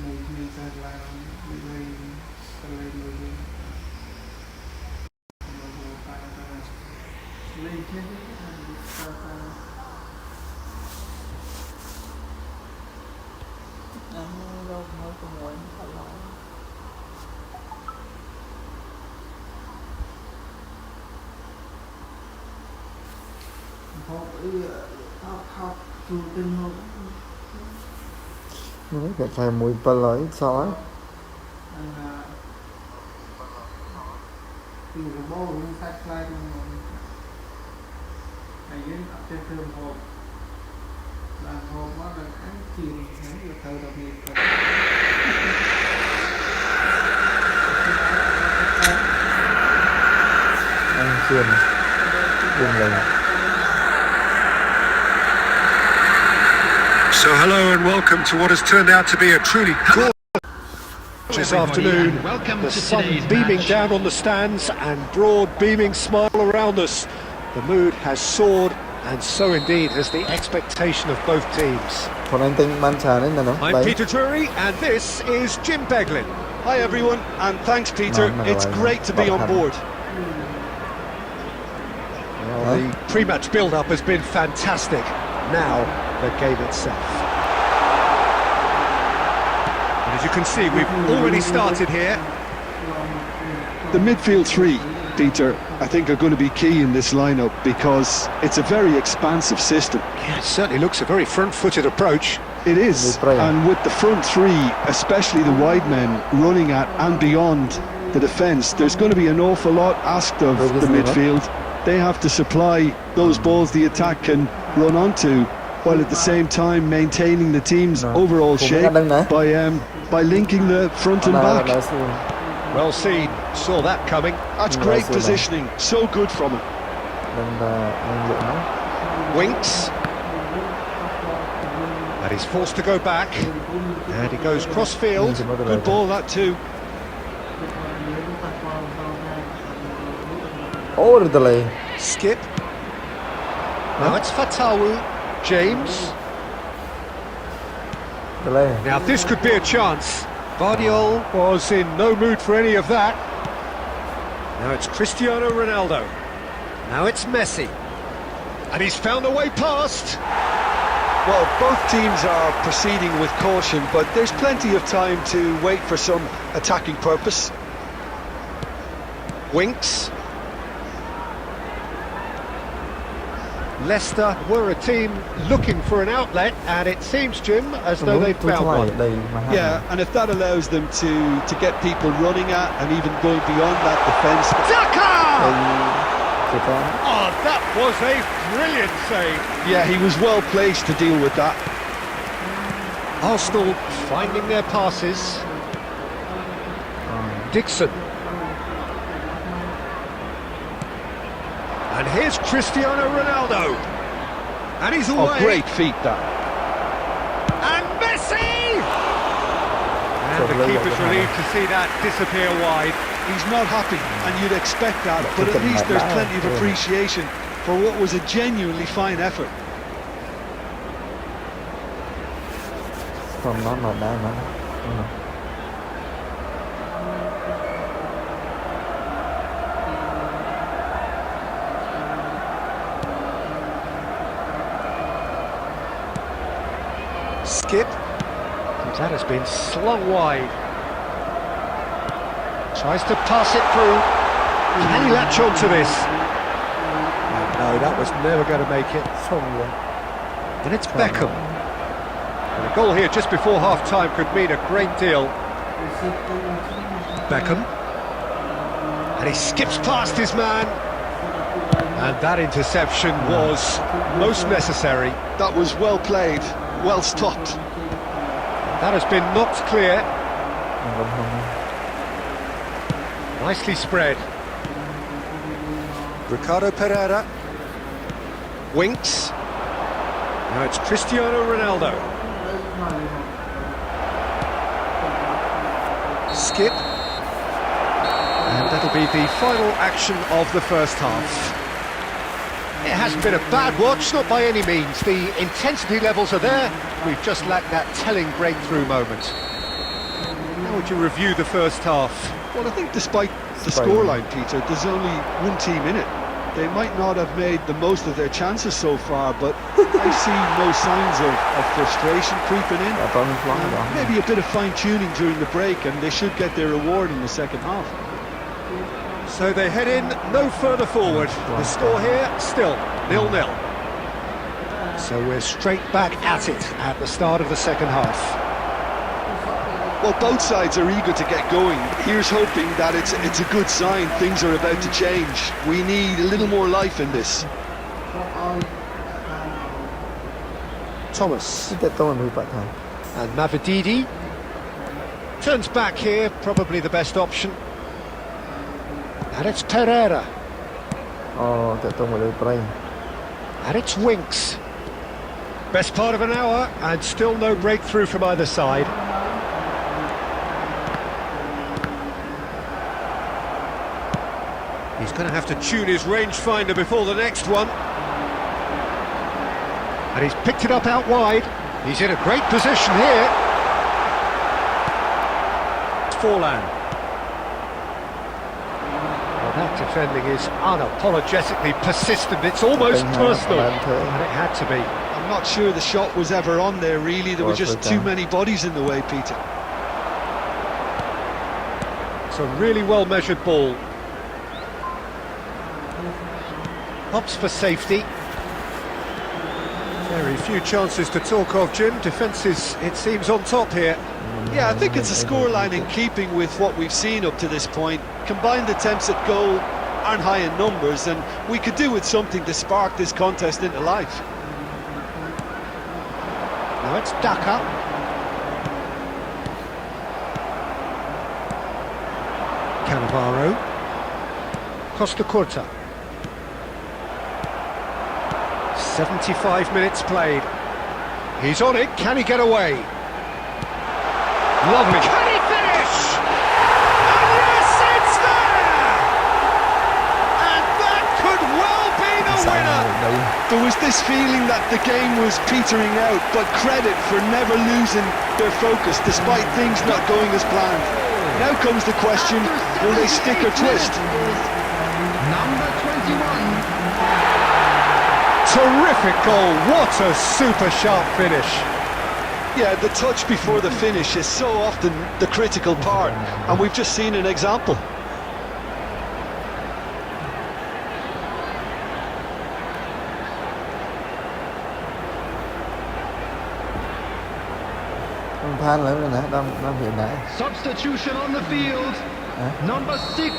mình sẽ làm lấy người lấy thế đâu mới cùng ngồi phải lo học dù từng học Nói cái phải mùi bà lấy sao á từ cái bố nó sạch lại này dưới trên trường hộp là hộp nó là ăn chìm nó là thờ đặc biệt anh xuyên đừng lên. So hello and welcome to what has turned out to be a truly gorgeous afternoon. The sun beaming down on the stands and broad beaming smile around us. The mood has soared and so indeed has the expectation of both teams. Còn anh tính ban trà đấy là nó I'm Peter Drury and this is Jim Beglin. Hi everyone and thanks Peter, it's great to be on board. Well, the pre-match build-up has been fantastic. Now the game itself. And as you can see, we've already started here. The midfield three, Peter, I think are going to be key in this lineup because it's a very expansive system. Yeah, it certainly looks a very front-footed approach. It is, and with the front three, especially the wide men, running at and beyond the defence, there's going to be an awful lot asked of the midfield. They have to supply those balls the attack can run onto, while at the same time maintaining the team's overall shape by linking the front and back. Well seen, saw that coming. That's great positioning, so good from him. Winks. And he's forced to go back. And he goes cross-field. Good ball that too. Over the lane. Skip. Now it's Fatawu. James. The lane. Now this could be a chance. Bardiol was in no mood for any of that. Now it's Cristiano Ronaldo. Now it's Messi. And he's found a way past. Well, both teams are proceeding with caution, but there's plenty of time to wait for some attacking purpose. Winks. Leicester were a team looking for an outlet, and it seems, Jim, as though they've found one. Yeah, and if that allows them to get people running at and even going beyond that defence. Daka! Oh, that was a brilliant save. Yeah, he was well placed to deal with that. Arsenal finding their passes. Dixon. And here's Cristiano Ronaldo. And he's away. Oh, great feat that. And Messi! And the keeper's relieved to see that disappear wide. He's not happy, and you'd expect that, but at least there's plenty of appreciation for what was a genuinely fine effort. Không, nó đá nó. Skip. That has been slung wide. Tries to pass it through. Can he latch on to this? No, that was never going to make it. And it's Beckham. And a goal here just before half-time could mean a great deal. Beckham. And he skips past his man. And that interception was most necessary. That was well played, well stopped. That has been knocked clear. Nicely spread. Ricardo Pereira. Winks. Now it's Cristiano Ronaldo. Skip. And that'll be the final action of the first half. It hasn't been a bad watch, not by any means. The intensity levels are there. We've just lacked that telling breakthrough moment. How would you review the first half? Well, I think despite the Despite- scoreline, Peter, there's only one team in it. They might not have made the most of their chances so far, but I see no signs of frustration creeping in. Đã có những phóng đó. Maybe a bit of fine-tuning during the break, and they should get their reward in the second half. So they head in no further forward. The score here still 0-0. So we're straight back at it at the start of the second half. Well, both sides are eager to get going. Here's hoping that it's a good sign. Things are about to change. We need a little more life in this. Thomas Kita tahu mình bị thằng. and Mavididi. Turns back here, probably the best option. And it's Pereira. Kita tahu mình bị And it's Winks. Best part of an hour, and still no breakthrough from either side. He's going to have to tune his rangefinder before the next one. And he's picked it up out wide. He's in a great position here. Forlan. Well, that defending is unapologetically persistent. It's almost personal. And it had to be. I'm not sure the shot was ever on there, really. There were just too many bodies in the way, Peter. It's a really well-measured ball. Hops for safety. Very few chances to talk of, Jim. Defence is, it seems, on top here. Yeah, I think it's a scoreline in keeping with what we've seen up to this point. Combined attempts at goal aren't high in numbers, and we could do with something to spark this contest into life. Now it's Daka. Cannavaro. Costa Curta. 75 minutes played. He's on it. Can he get away? Lovely. Can he finish? And yes, it's there! And that could well be the winner. There was this feeling that the game was petering out, but credit for never losing their focus despite things not going as planned. Now comes the question, will they stick or twist? Number 21. Terrific goal. What a super sharp finish. Yeah, the touch before the finish is so often the critical part, and we've just seen an example. Phan lại rồi nè, đang hiện đại. Substitution on the field. Number 6.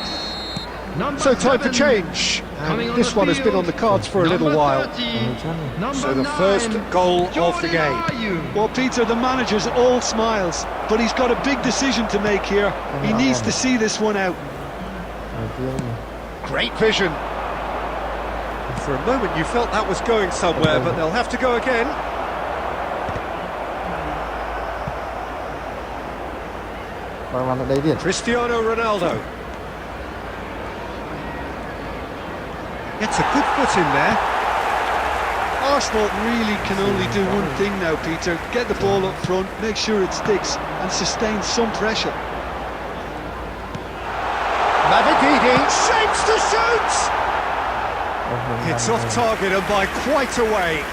Number So time for 7. change. Coming And on this the one has been on the field. cards for a little Number while. 30. Number So the 9. first goal of the Jordi game. Ayew. Well, Peter, the manager's all smiles, but he's got a big decision to make here. He needs to see this one out. Great vision. For a moment you felt that was going somewhere, but they'll have to go again. Và ở đây điện. Cristiano Ronaldo. Gets a good foot in there. Arsenal really can only do one thing now, Peter. Get the ball up front, make sure it sticks, and sustain some pressure. Mavididi shapes to shoot. It's off target and by quite a way.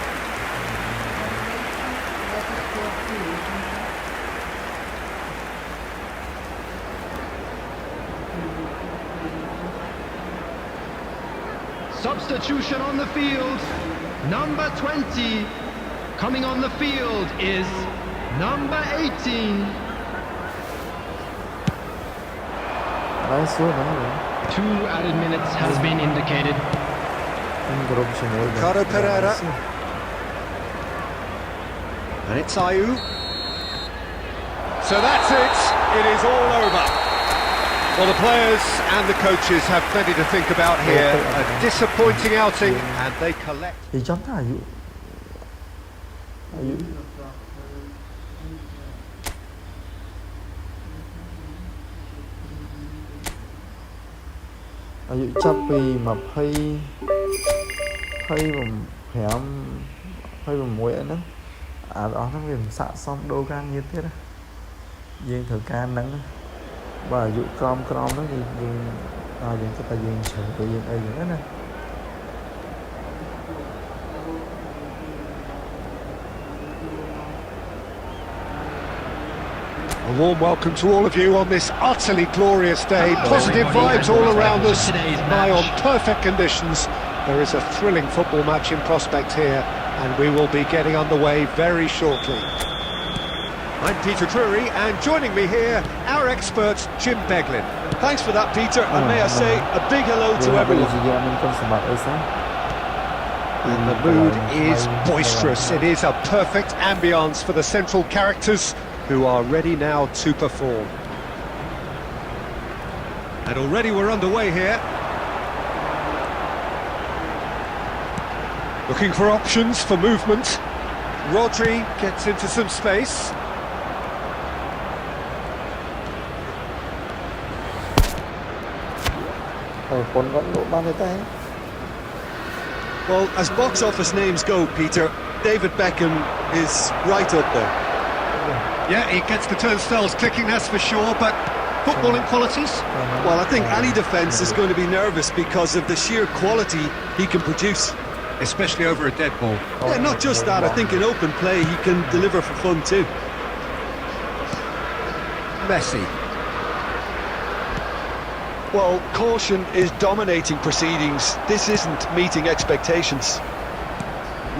Substitution on the field. Number 20. Coming on the field is number 18. Đấy xuống đó rồi. 2 added minutes has been indicated. Ricardo Pereira. And it's Ayew. So that's it. It is all over. Well, the players and the coaches have plenty to think about here. A disappointing outing, and they collect. Thì chấm thả Ayew. Ayew. Ayew ចាប់ពី25 26អីហ្នឹងអាអស់ហ្នឹងវាមិនស័ក្តិសមដូរការងារទៀតណា យើងត្រូវការហ្នឹងបើអាយុក្រមហ្នឹងយើងយើងគិតថាយើងជ្រើទៅយើងអីចឹងណា A warm welcome to all of you on this utterly glorious day. Positive vibes all around us, nigh on perfect conditions. There is a thrilling football match in prospect here, and we will be getting underway very shortly. I'm Peter Drury, and joining me here, our expert Jim Beglin. Thanks for that, Peter, and may I say a big hello to everyone. And the mood is boisterous. It is a perfect ambience for the central characters, who are ready now to perform. And already we're underway here. Looking for options for movement. Rodri gets into some space. Well, as box office names go, Peter, David Beckham is right up there. Yeah, he gets the turnstiles clicking, that's for sure, but footballing qualities? Well, I think any defence is going to be nervous because of the sheer quality he can produce. Especially over a dead ball. Yeah, not just that, I think in open play he can deliver for fun too. Messi. Well, caution is dominating proceedings. This isn't meeting expectations.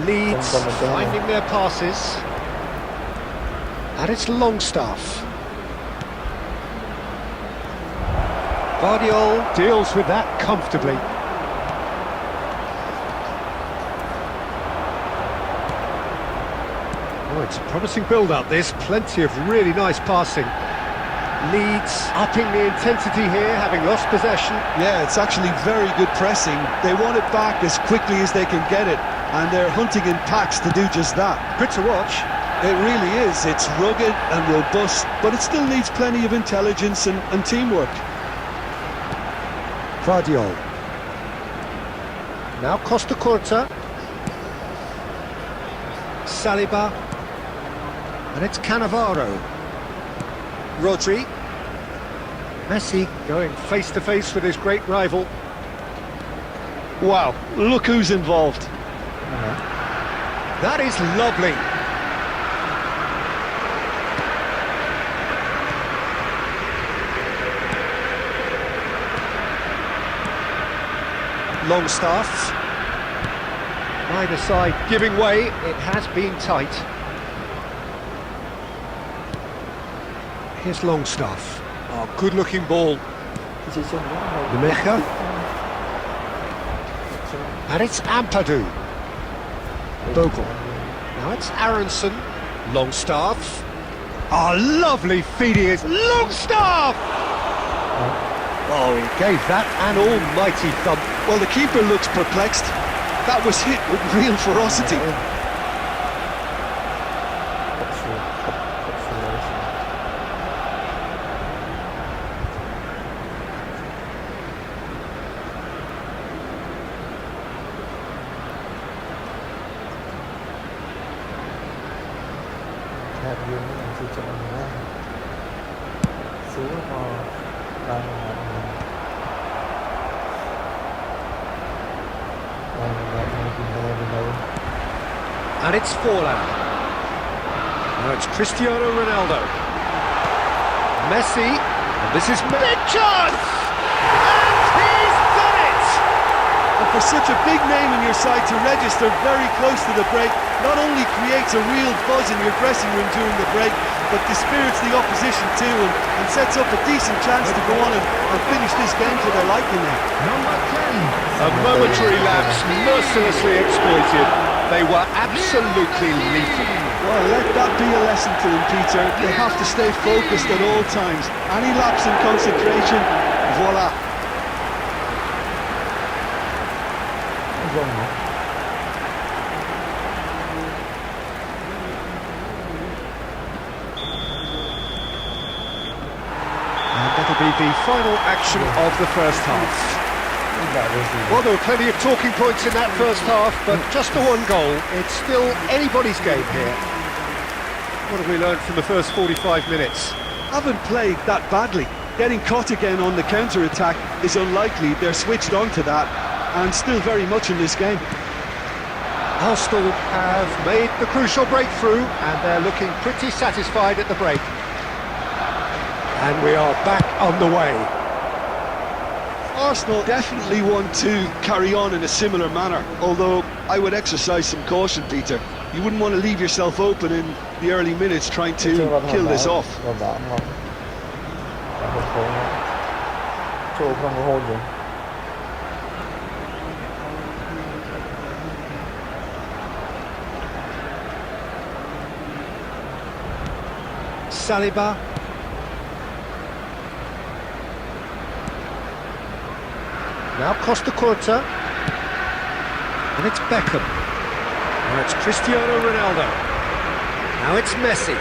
Leeds finding their passes. And it's Longstaff. Guardiol deals with that comfortably. Oh, it's a promising build-up, this. Plenty of really nice passing. Leeds upping the intensity here, having lost possession. Yeah, it's actually very good pressing. They want it back as quickly as they can get it, and they're hunting in packs to do just that. Good to watch. It really is. It's rugged and robust, but it still needs plenty of intelligence and teamwork. Guardiol. Now Costa Curta. Saliba. And it's Cannavaro. Rodri. Messi going face-to-face with his great rival. Wow, look who's involved. That is lovely. Longstaff. Either side giving way, it has been tight. Here's Longstaff. Oh, good-looking ball. Nemecha. And it's Ampadu. Bogle. Now it's Aronson. Longstaff. Oh, lovely feed he is. Longstaff! Oh, he gave that an almighty thump. Well, the keeper looks perplexed. That was hit with real ferocity. And it's Forlan. Now it's Cristiano Ronaldo. Messi. And this is big chance! And he's done it! And for such a big name in your side to register very close to the break, not only creates a real buzz in your dressing room during the break, but dispirits the opposition too and sets up a decent chance to go on and finish this game to their liking there. Number 10. A momentary lapse mercilessly exploited. They were absolutely lethal. Well, let that be a lesson to them, Peter. They have to stay focused at all times. Any lapse in concentration, voila. And that'll be the final action of the first half. Well, there were plenty of talking points in that first half, but just the one goal. It's still anybody's game here. What have we learned from the first 45 minutes? haven't played that badly. Getting caught again on the counter-attack is unlikely. They're switched on to that and still very much in this game. Arsenal have made the crucial breakthrough and they're looking pretty satisfied at the break. And we are back on the way. Arsenal definitely want to carry on in a similar manner, although I would exercise some caution, Peter. You wouldn't want to leave yourself open in the early minutes trying to kill this off. Chỗ không có hôn rồi. Saliba. Now Costa Curta. And it's Beckham. Now it's Cristiano Ronaldo. Now it's Messi.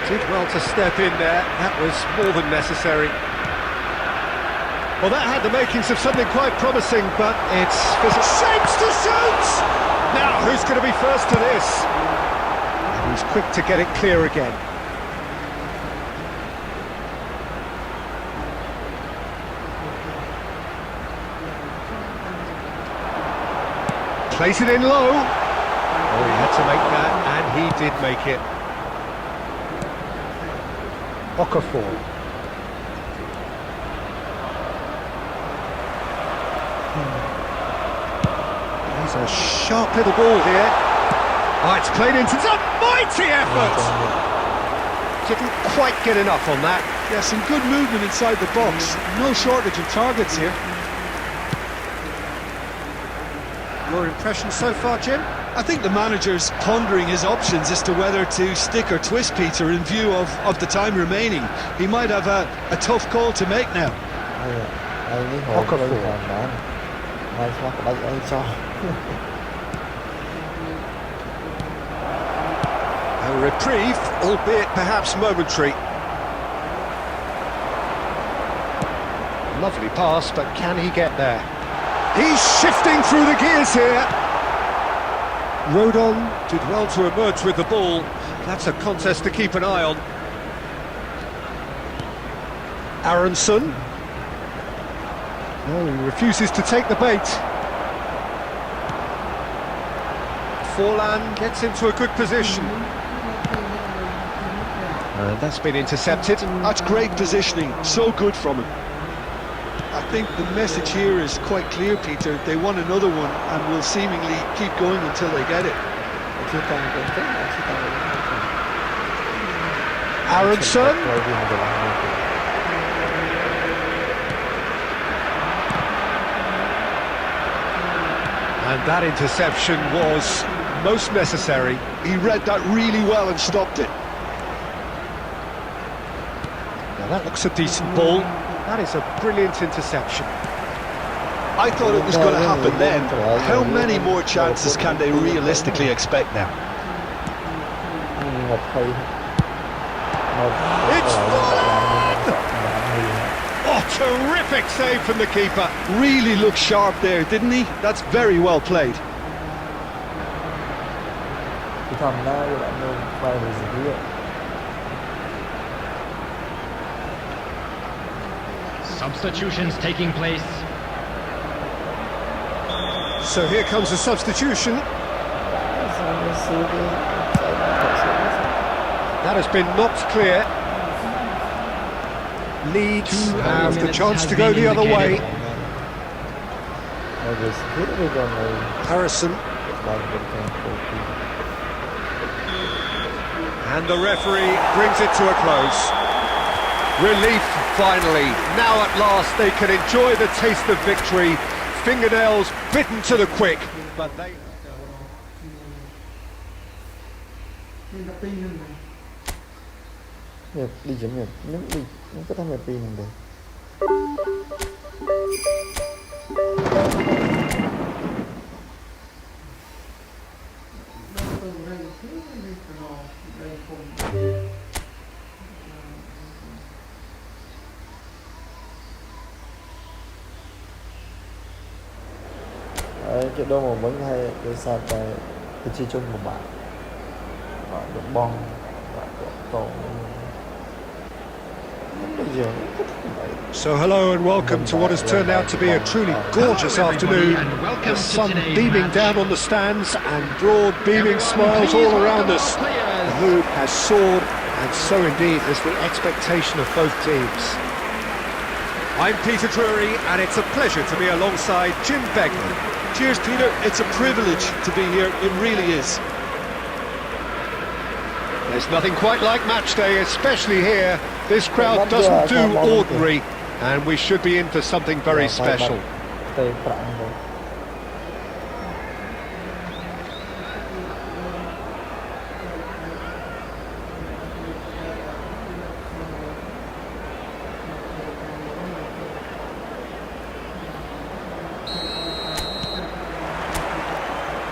Did well to step in there. That was more than necessary. Well, that had the makings of something quite promising, but it's shapes to shoot! Now, who's going to be first to this? And he's quick to get it clear again. Plays it in low. Oh, he had to make that, and he did make it. Okafor. There's a sharp little ball here. Oh, it's played into a mighty effort! Didn't quite get enough on that. Yeah, some good movement inside the box. No shortage of targets here. Your impression so far, Jim? I think the manager's pondering his options as to whether to stick or twist Peter in view of the time remaining. He might have a tough call to make now. A reprieve, albeit perhaps momentary. Lovely pass, but can he get there? He's shifting through the gears here. Rodon did well to emerge with the ball. That's a contest to keep an eye on. Aronson. No, he refuses to take the bait. Forlan gets into a good position. And that's been intercepted. That's great positioning, so good from him. I think the message here is quite clear, Peter. They want another one and will seemingly keep going until they get it. Aronson. And that interception was most necessary. He read that really well and stopped it. Now that looks a decent ball. That is a brilliant interception. I thought it was going to happen then. How many more chances can they realistically expect now? It's fallen! Oh, terrific save from the keeper. Really looked sharp there, didn't he? That's very well played. Substitutions taking place. So here comes a substitution. That has been knocked clear. Leeds have the chance to go the other way. Harrison. And the referee brings it to a close. Relief, finally. Now at last they can enjoy the taste of victory. Fingernails bitten to the quick. But they... đi chấm nghiệp những đi nó có tham gia pin được. Chuyện đâu mà vẫn hay cái sao cái chi chung của bạn và được bong và tổ So hello and welcome to what has turned out to be a truly gorgeous Hello, everybody, afternoon. and welcome The to sun today's beaming match. down on the stands and broad beaming Everyone, smiles please all around welcome us. our players. The mood has soared, and so indeed has the expectation of both teams. I'm Peter Drury, and it's a pleasure to be alongside Jim Beglin. Cheers, Peter. It's a privilege to be here. It really is. There's nothing quite like match day, especially here. This crowd doesn't do ordinary, and we should be in for something very special. ទៅប្រាក់ហ្នឹង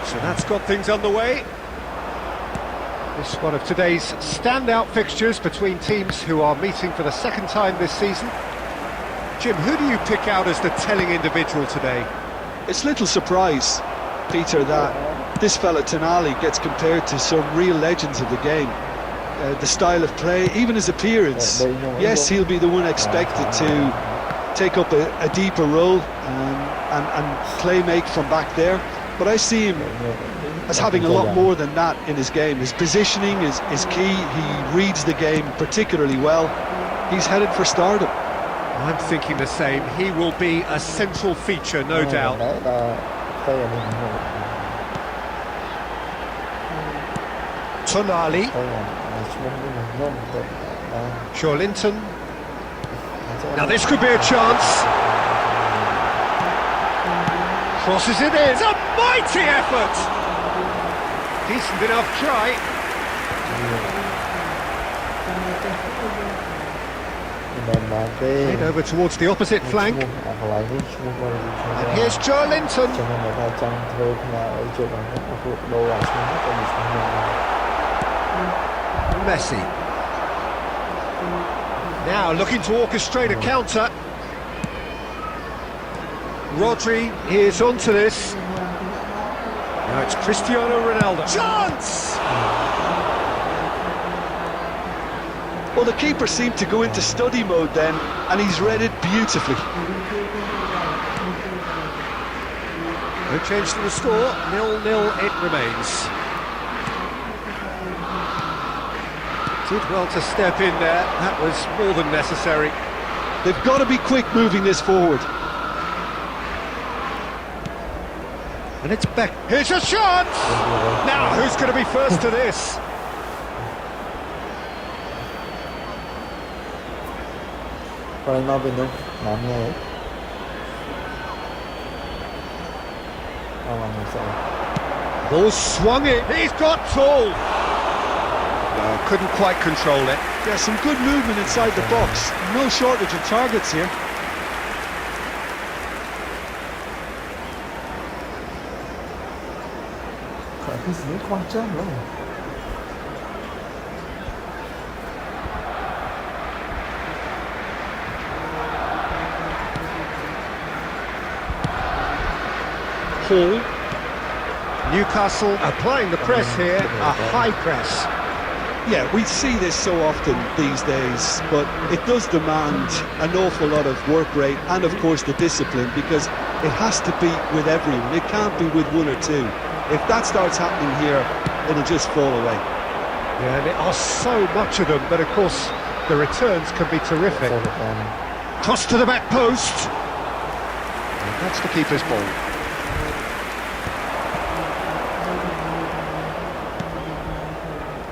So that's got things underway. This is one of today's standout fixtures between teams who are meeting for the second time this season. Jim, who do you pick out as the telling individual today? It's little surprise, Peter, that this fella Tonali gets compared to some real legends of the game. The style of play, even his appearance. Yes, he'll be the one expected to take up a deeper role and play make from back there. But I see him as having a lot more than that in his game. His positioning is key. He reads the game particularly well. He's headed for stardom. I'm thinking the same. He will be a central feature, no doubt. តែដល់ទៅអានេះហ្នឹង Tonali, ទៅឈ្មោះនេះខ្ញុំទៅ Joelinton. Now this could be a chance. Crosses it in. It's a mighty effort. Decent enough try. Played over towards the opposite flank. អាកន្លែងនេះឈ្មោះរបស់ And here's Joelinton. ចាំមកថាចង់ធ្វើផ្នែកឲ្យជប់ហ្នឹងពួកដូរអាឈ្មោះហ្នឹងទៅឈ្មោះហ្នឹង Messi. Now looking to orchestrate a counter. Rodri is onto this. Now it's Cristiano Ronaldo. Chance! Well, the keeper seemed to go into study mode then, and he's read it beautifully. No change to the score, 0-0 it remains. Did well to step in there, that was more than necessary. They've got to be quick moving this forward. And it's back. Here's a chance! Now, who's going to be first to this? Còn nó bên đâu làm nghe ấy làm sao Ball swung in, he's got tall! No, couldn't quite control it. Yeah, some good movement inside the box. No shortage of targets here. cái gì quan trọng lắm Hall. Newcastle applying the press here, a high press. Yeah, we see this so often these days, but it does demand an awful lot of work rate and, of course, the discipline, because it has to be with everyone. It can't be with one or two. If that starts happening here, it'll just fall away. Yeah, and there are so much of them, but of course the returns can be terrific. Cross to the back post. And that's the keeper's ball.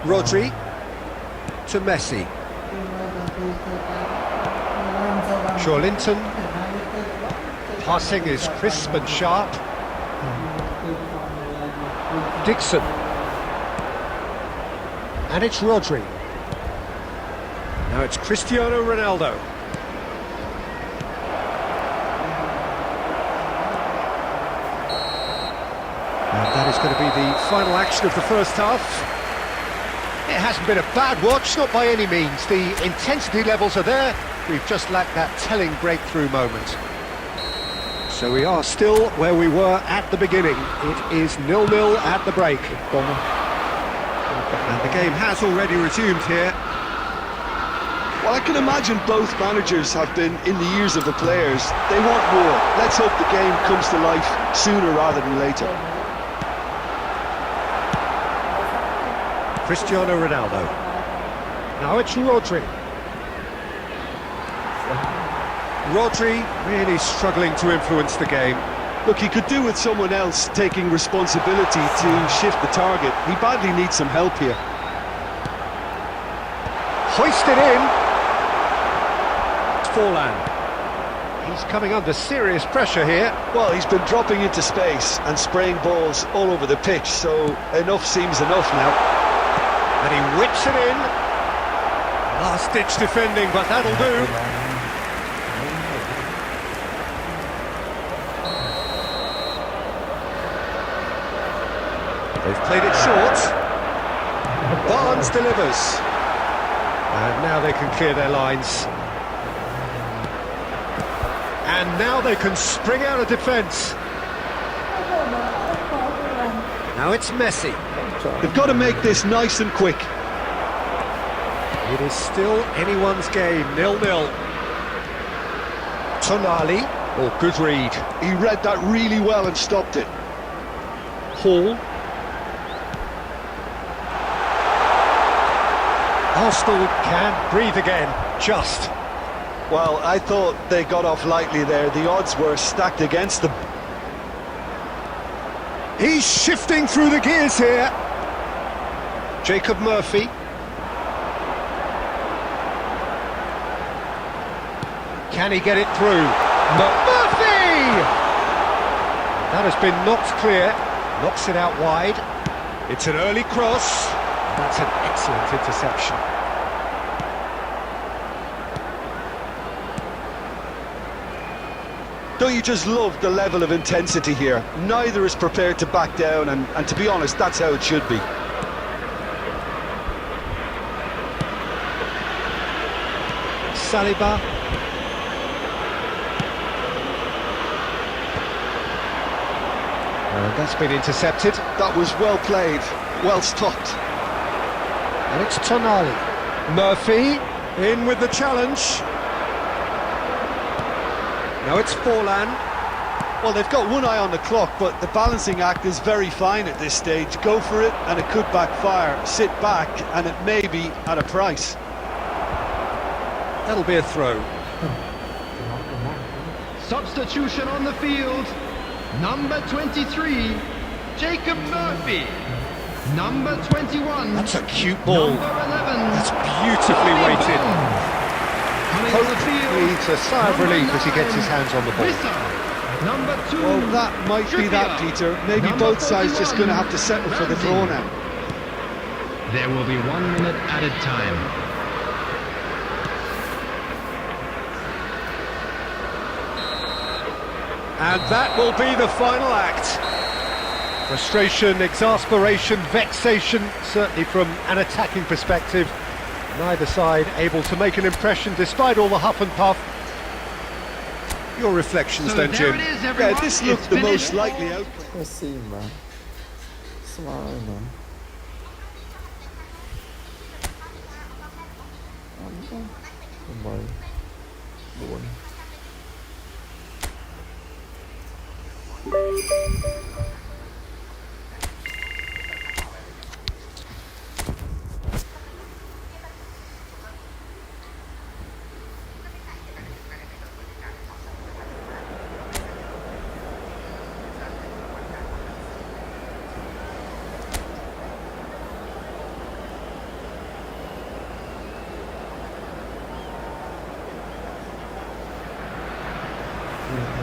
Rodri to Messi. Joelinton. Passing is crisp and sharp. Dixon. And it's Rodri. Now it's Cristiano Ronaldo. And that is going to be the final action of the first half. It hasn't been a bad watch, not by any means. The intensity levels are there. We've just lacked that telling breakthrough moment. So we are still where we were at the beginning. It is 0-0 at the break. And the game has already resumed here. Well, I can imagine both managers have been in the ears of the players. They want more. Let's hope the game comes to life sooner rather than later. Cristiano Ronaldo. Now it's Rodri. Rodri really struggling to influence the game. Look, he could do with someone else taking responsibility to shift the target. He badly needs some help here. Hoisted in. It's Forlan. He's coming under serious pressure here. Well, he's been dropping into space and spraying balls all over the pitch, so enough seems enough now. And he whips it in. Last-ditch defending, but that'll do. They've played it short. Barnes delivers. And now they can clear their lines. And now they can spring out of defence. Now it's Messi. They've got to make this nice and quick. It is still anyone's game, 0-0. Tonali, or good read. He read that really well and stopped it. Hall. Arsenal can breathe again, just. Well, I thought they got off lightly there. The odds were stacked against them. He's shifting through the gears here. Jacob Murphy. Can he get it through? Murphy! That has been knocked clear. Knocks it out wide. It's an early cross. That's an excellent interception. Don't you just love the level of intensity here? Neither is prepared to back down, and to be honest, that's how it should be. Saliba. And that's been intercepted. That was well played, well stopped. And it's Tonali. Murphy in with the challenge. Now it's Forlan. Well, they've got one eye on the clock, but the balancing act is very fine at this stage. Go for it, and it could backfire. Sit back, and it may be at a price. That'll be a throw. Substitution on the field. Number 23, Jacob Murphy. Number 21. That's a cute ball. Number 11. That's beautifully weighted. Coming on the Hopefully field. it's a sigh of relief as he gets his hands on the ball. Wissa. Number 2. Well, that might be that, Peter. Maybe Number both sides just 41, going to have to settle for the Ramsey. draw now. There will be 1 minute added time. And that will be the final act. Frustration, exasperation, vexation, certainly from an attacking perspective. Neither side able to make an impression despite all the huff and puff. Your reflections So then, there Jim. it is, everyone. Yeah, this It's looked the finished. most likely outcome. Let's see, man. Smile, man. Bài 4.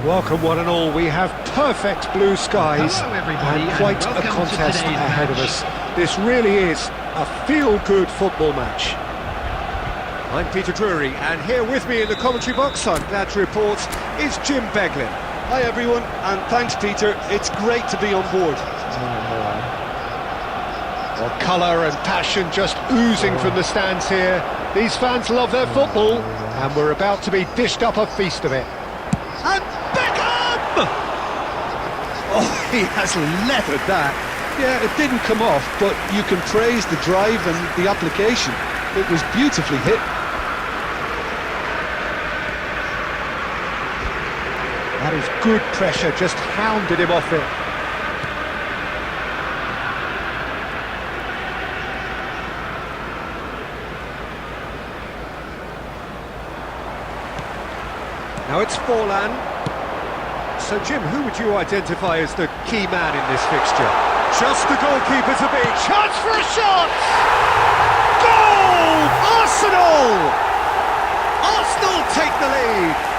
Welcome one and all, we have perfect blue skies Hello, everybody, and and quite a welcome to contest today's ahead of match. us. This really is a feel-good football match. I'm Peter Drury, and here with me in the commentary box, I'm glad to report, is Jim Beglin. Hi, everyone, and thanks, Peter. It's great to be on board. Well, colour and passion just oozing from the stands here. These fans love their football, and we're about to be dished up a feast of it. And Beckham! Oh, he has leathered that. Yeah, it didn't come off, but you can praise the drive and the application. It was beautifully hit. That is good pressure, just hounded him off it. Now it's Forlan. So Jim, who would you identify as the key man in this fixture? Just the goalkeeper to beat. Chance for a shot! Goal! Arsenal! Arsenal take the lead.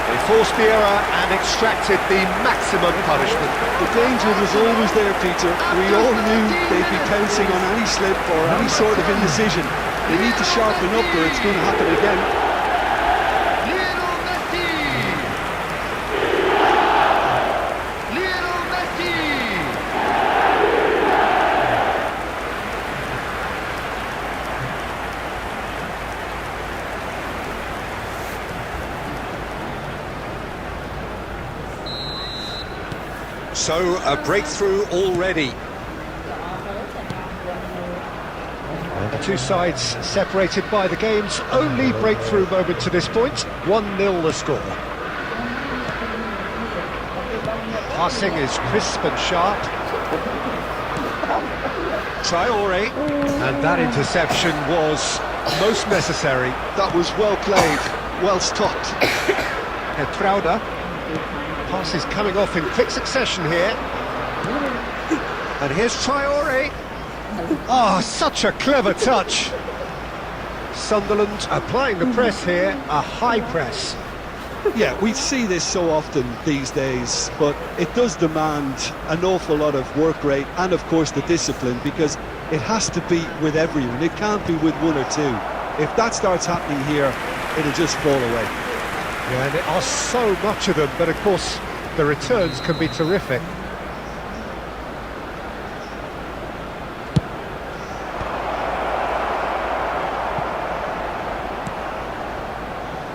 They forced the error and extracted the maximum punishment. The danger was always there, Peter. We all knew they'd be pouncing on any slip or any sort of indecision. They need to sharpen up or it's going to happen again. Lionel Messi! Lionel Messi! So a breakthrough already. The two sides separated by the game's only breakthrough moment to this point. 1-0 the score. Passing is crisp and sharp. Traore, and that interception was most necessary. That was well played, well stopped. Trauda. Pass is coming off in quick succession here. And here's Traore. Oh, such a clever touch. Sunderland applying the press here, a high press. Yeah, we see this so often these days, but it does demand an awful lot of work rate and, of course, the discipline, because it has to be with everyone. It can't be with one or two. If that starts happening here, it'll just fall away. Yeah, and there are so much of them, but of course, the returns can be terrific.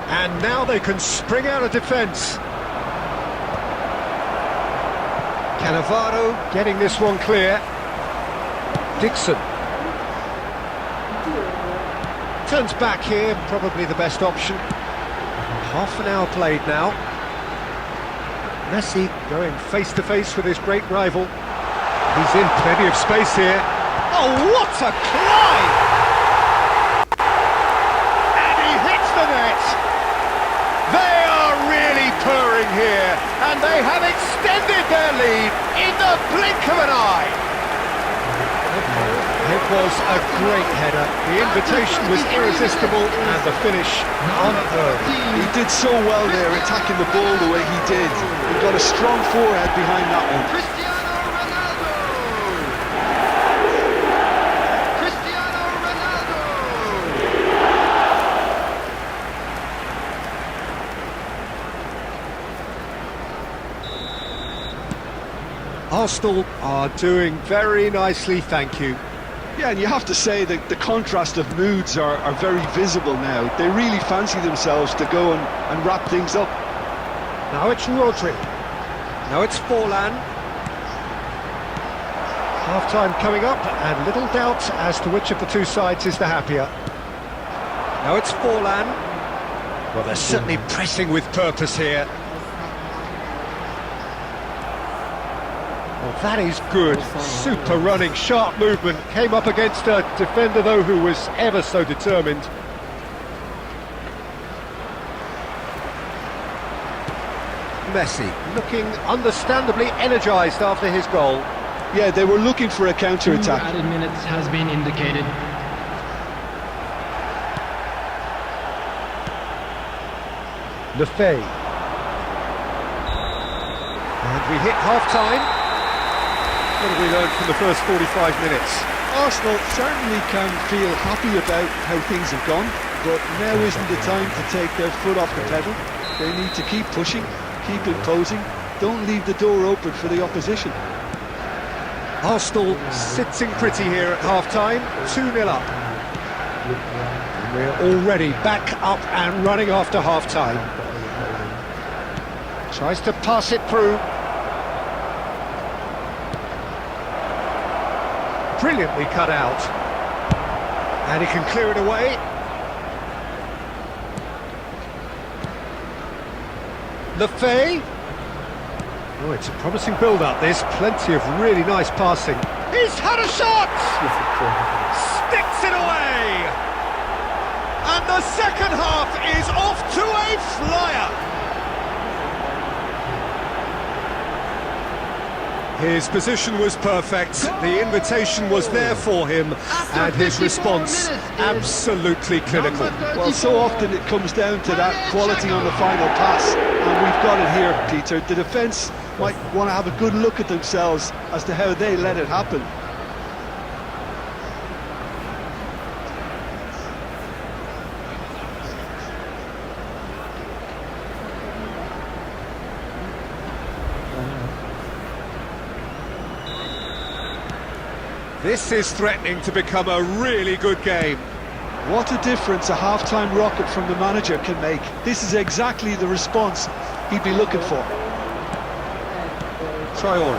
And now they can spring out of defence. Cannavaro getting this one clear. Dixon. Turns back here, probably the best option. Half an hour played now. Messi going face-to-face with his great rival. He's in plenty of space here. Oh, what a climb! And he hits the net! They are really purring here, and they have extended their lead in the blink of an eye. It was a great header. The invitation was irresistible, and the finish unearned. He did so well there, attacking the ball the way he did. He got a strong forehead behind that one. Cristiano Ronaldo! Cristiano Ronaldo! Arsenal are doing very nicely, thank you. Yeah, and you have to say that the contrast of moods are very visible now. They really fancy themselves to go and wrap things up. Now it's Rodri. Now it's Forlan. Half-time coming up, and little doubt as to which of the two sides is the happier. Now it's Forlan. Well, they're certainly pressing with purpose here. Well, that is good. Super running, sharp movement. Came up against a defender, though, who was ever so determined. Messi looking understandably energised after his goal. Yeah, they were looking for a 2 counter-attack. added minutes has been indicated. Lefebvre. And we hit half-time. What have we learned from the first 45 minutes? Arsenal certainly can feel happy about how things have gone, but now isn't the time to take their foot off the pedal. They need to keep pushing, keep imposing, don't leave the door open for the opposition. Arsenal sitting pretty here at half-time, 2-0 up. And we're already back up and running after half-time. Tries to pass it through. Brilliantly cut out. And he can clear it away. Lefay. Oh, it's a promising build-up, this. Plenty of really nice passing. He's had a shot! Sticks it away! And the second half is off to a flyer! His position was perfect, the invitation was there for him, and his response absolutely clinical. Well, so often it comes down to that quality on the final pass, and we've got it here, Peter. The defence might want to have a good look at themselves as to how they let it happen. This is threatening to become a really good game. What a difference a half-time rocket from the manager can make. This is exactly the response he'd be looking for. Traore.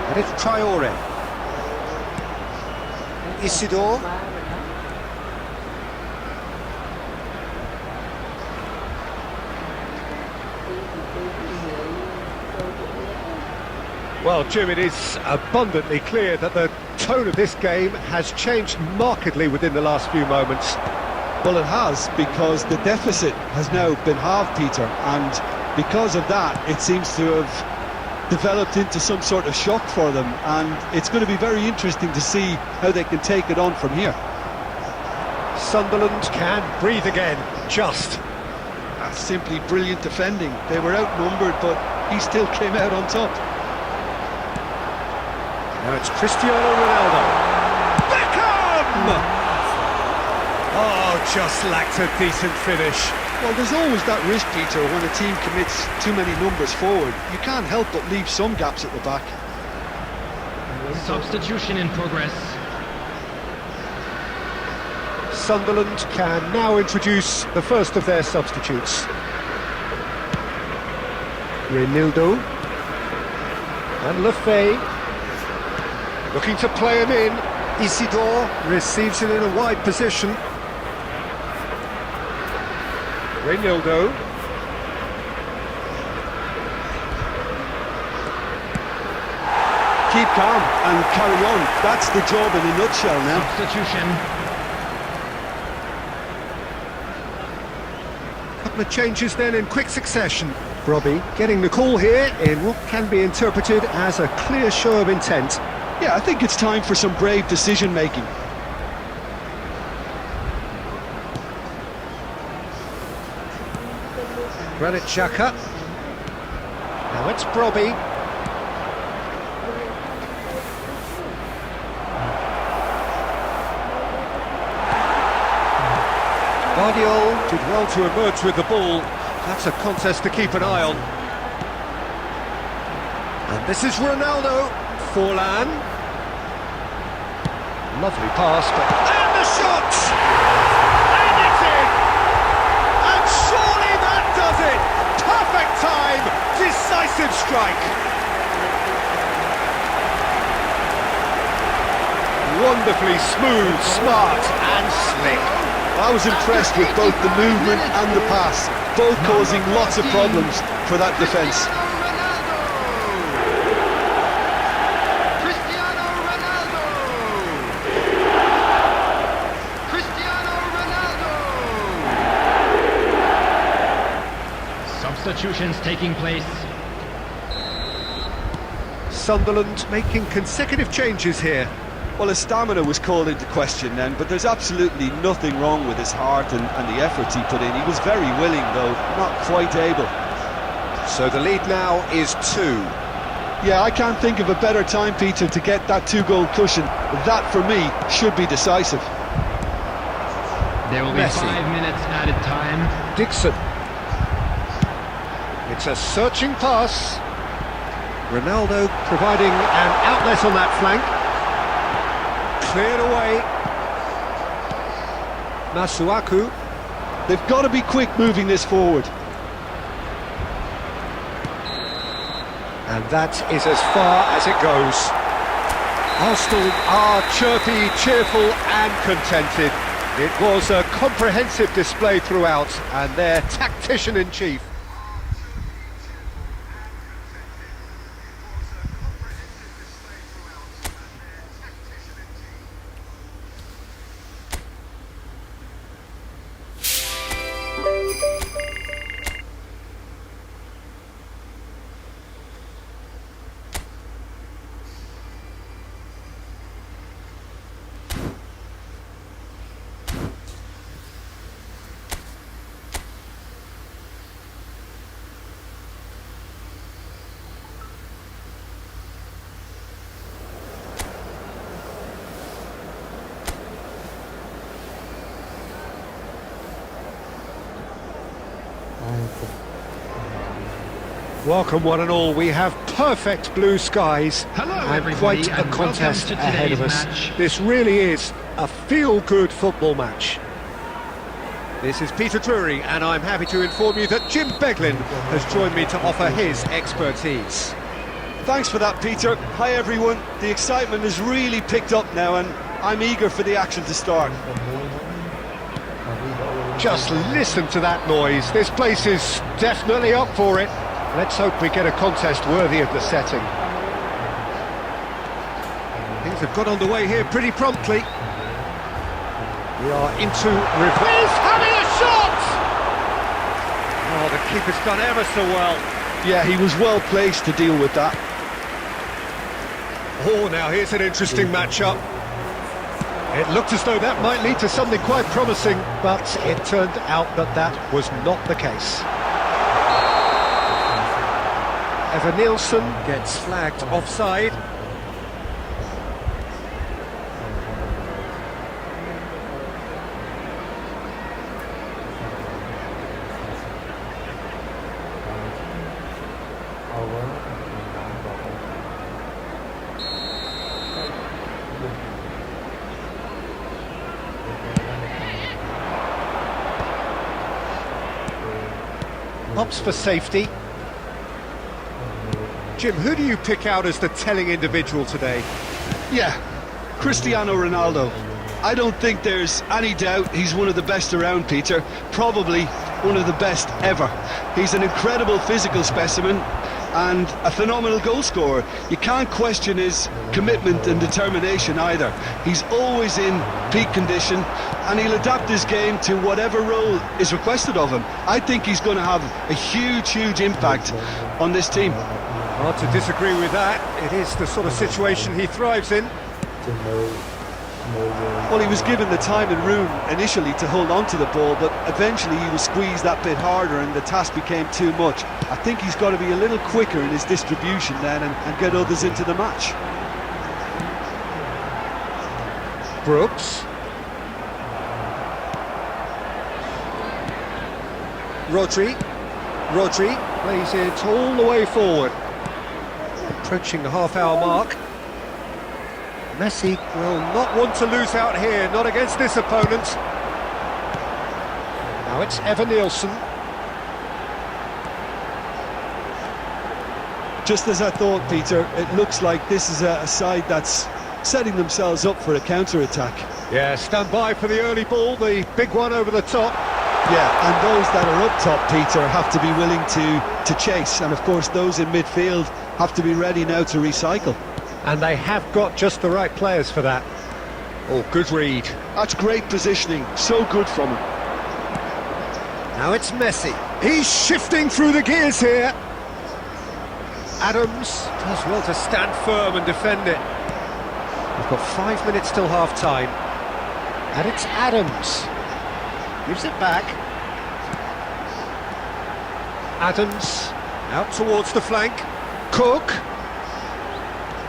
And it's Traore. Isidore. Well, Jim, it is abundantly clear that the tone of this game has changed markedly within the last few moments. Well, it has, because the deficit has now been halved, Peter, and because of that, it seems to have developed into some sort of shock for them, and it's going to be very interesting to see how they can take it on from here. Sunderland can breathe again, just. That's simply brilliant defending. They were outnumbered, but he still came out on top. Now it's Cristiano Ronaldo. Beckham! Oh, just lacked a decent finish. Well, there's always that risk, Peter, when a team commits too many numbers forward. You can't help but leave some gaps at the back. Substitution in progress. Sunderland can now introduce the first of their substitutes. Reinildo. And Lefay. Looking to play him in. Isidore receives it in a wide position. Reinildo. Keep calm and carry on. That's the job in a nutshell now. Substitution. Couple of changes then in quick succession. Robbie getting the call here in what can be interpreted as a clear show of intent. Yeah, I think it's time for some brave decision-making. Granit Xhaka. Now it's Brobbey. Guardiol did well to emerge with the ball. That's a contest to keep an eye on. And this is Ronaldo. Forlan. Lovely pass, but... And the shot! And it's in! And surely that does it! Perfect time! Decisive strike! Wonderfully smooth, smart and slick. I was impressed with both the movement and the pass, both causing lots of problems for that defence. Substitutions taking place. Sunderland making consecutive changes here. Well, his stamina was called into question then, but there's absolutely nothing wrong with his heart and the efforts he put in. He was very willing, though, not quite able. So the lead now is 2. Yeah, I can't think of a better time, Peter, to get that 2-goal cushion. That, for me, should be decisive. There will be Messi. 5 minutes added time. Dixon. It's a searching pass. Ronaldo providing an outlet on that flank. Cleared away. Masuaku. They've got to be quick moving this forward. And that is as far as it goes. Arsenal are chirpy, cheerful and contented. It was a comprehensive display throughout, and their tactician-in-chief Welcome one and all, we have perfect blue skies Hello, and everybody, quite a and contest welcome to ahead of today's us. match. This really is a feel-good football match. This is Peter Drury, and I'm happy to inform you that Jim Beglin has joined me to offer his expertise. Thanks for that, Peter. Hi, everyone. The excitement has really picked up now, and I'm eager for the action to start. Just listen to that noise. This place is definitely up for it. Let's hope we get a contest worthy of the setting. Things have got underway here pretty promptly. We are into reverse, having a shot! Oh, the keeper's done ever so well. Yeah, he was well placed to deal with that. Oh, now here's an interesting matchup. It looked as though that might lead to something quite promising, but it turned out that that was not the case. Evan Nielsen gets flagged offside. Opts for safety. Jim, who do you pick out as the telling individual today? Yeah, Cristiano Ronaldo. I don't think there's any doubt he's one of the best around, Peter. Probably one of the best ever. He's an incredible physical specimen and a phenomenal goal scorer. You can't question his commitment and determination either. He's always in peak condition, and he'll adapt his game to whatever role is requested of him. I think he's going to have a huge impact on this team. Hard to disagree with that. It is the sort of situation he thrives in. Well, he was given the time and room initially to hold on to the ball, but eventually he was squeezed that bit harder and the task became too much. I think he's got to be a little quicker in his distribution then and get others into the match. Brooks. Rodri plays it all the way forward. Approaching the half-hour mark. Messi will not want to lose out here, not against this opponent. Now it's Evan Nielsen. Just as I thought, Peter, it looks like this is a side that's setting themselves up for a counter-attack. Yeah, stand by for the early ball, the big one over the top. Yeah, and those that are up top, Peter, have to be willing to chase, and of course those in midfield have to be ready now to recycle. And they have got just the right players for that. Oh, good read. That's great positioning, so good from him. Now it's Messi. He's shifting through the gears here. Adams does well to stand firm and defend it. We've got 5 minutes till half-time. And it's Adams. Gives it back. Adams out towards the flank. Cook.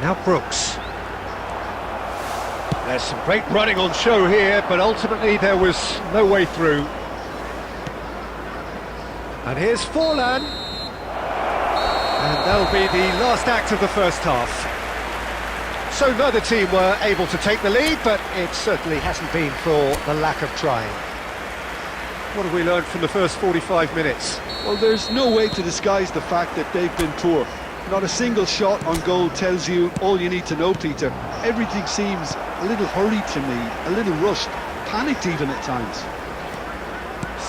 Now Brooks. There's some great running on show here, but ultimately there was no way through. And here's Forlan. And that'll be the last act of the first half. So neither team were able to take the lead, but it certainly hasn't been for the lack of trying. What have we learned from the first 45 minutes? Well, there's no way to disguise the fact that they've been poor. Not a single shot on goal tells you all you need to know, Peter. Everything seems a little hurried to me, a little rushed, panicked even at times.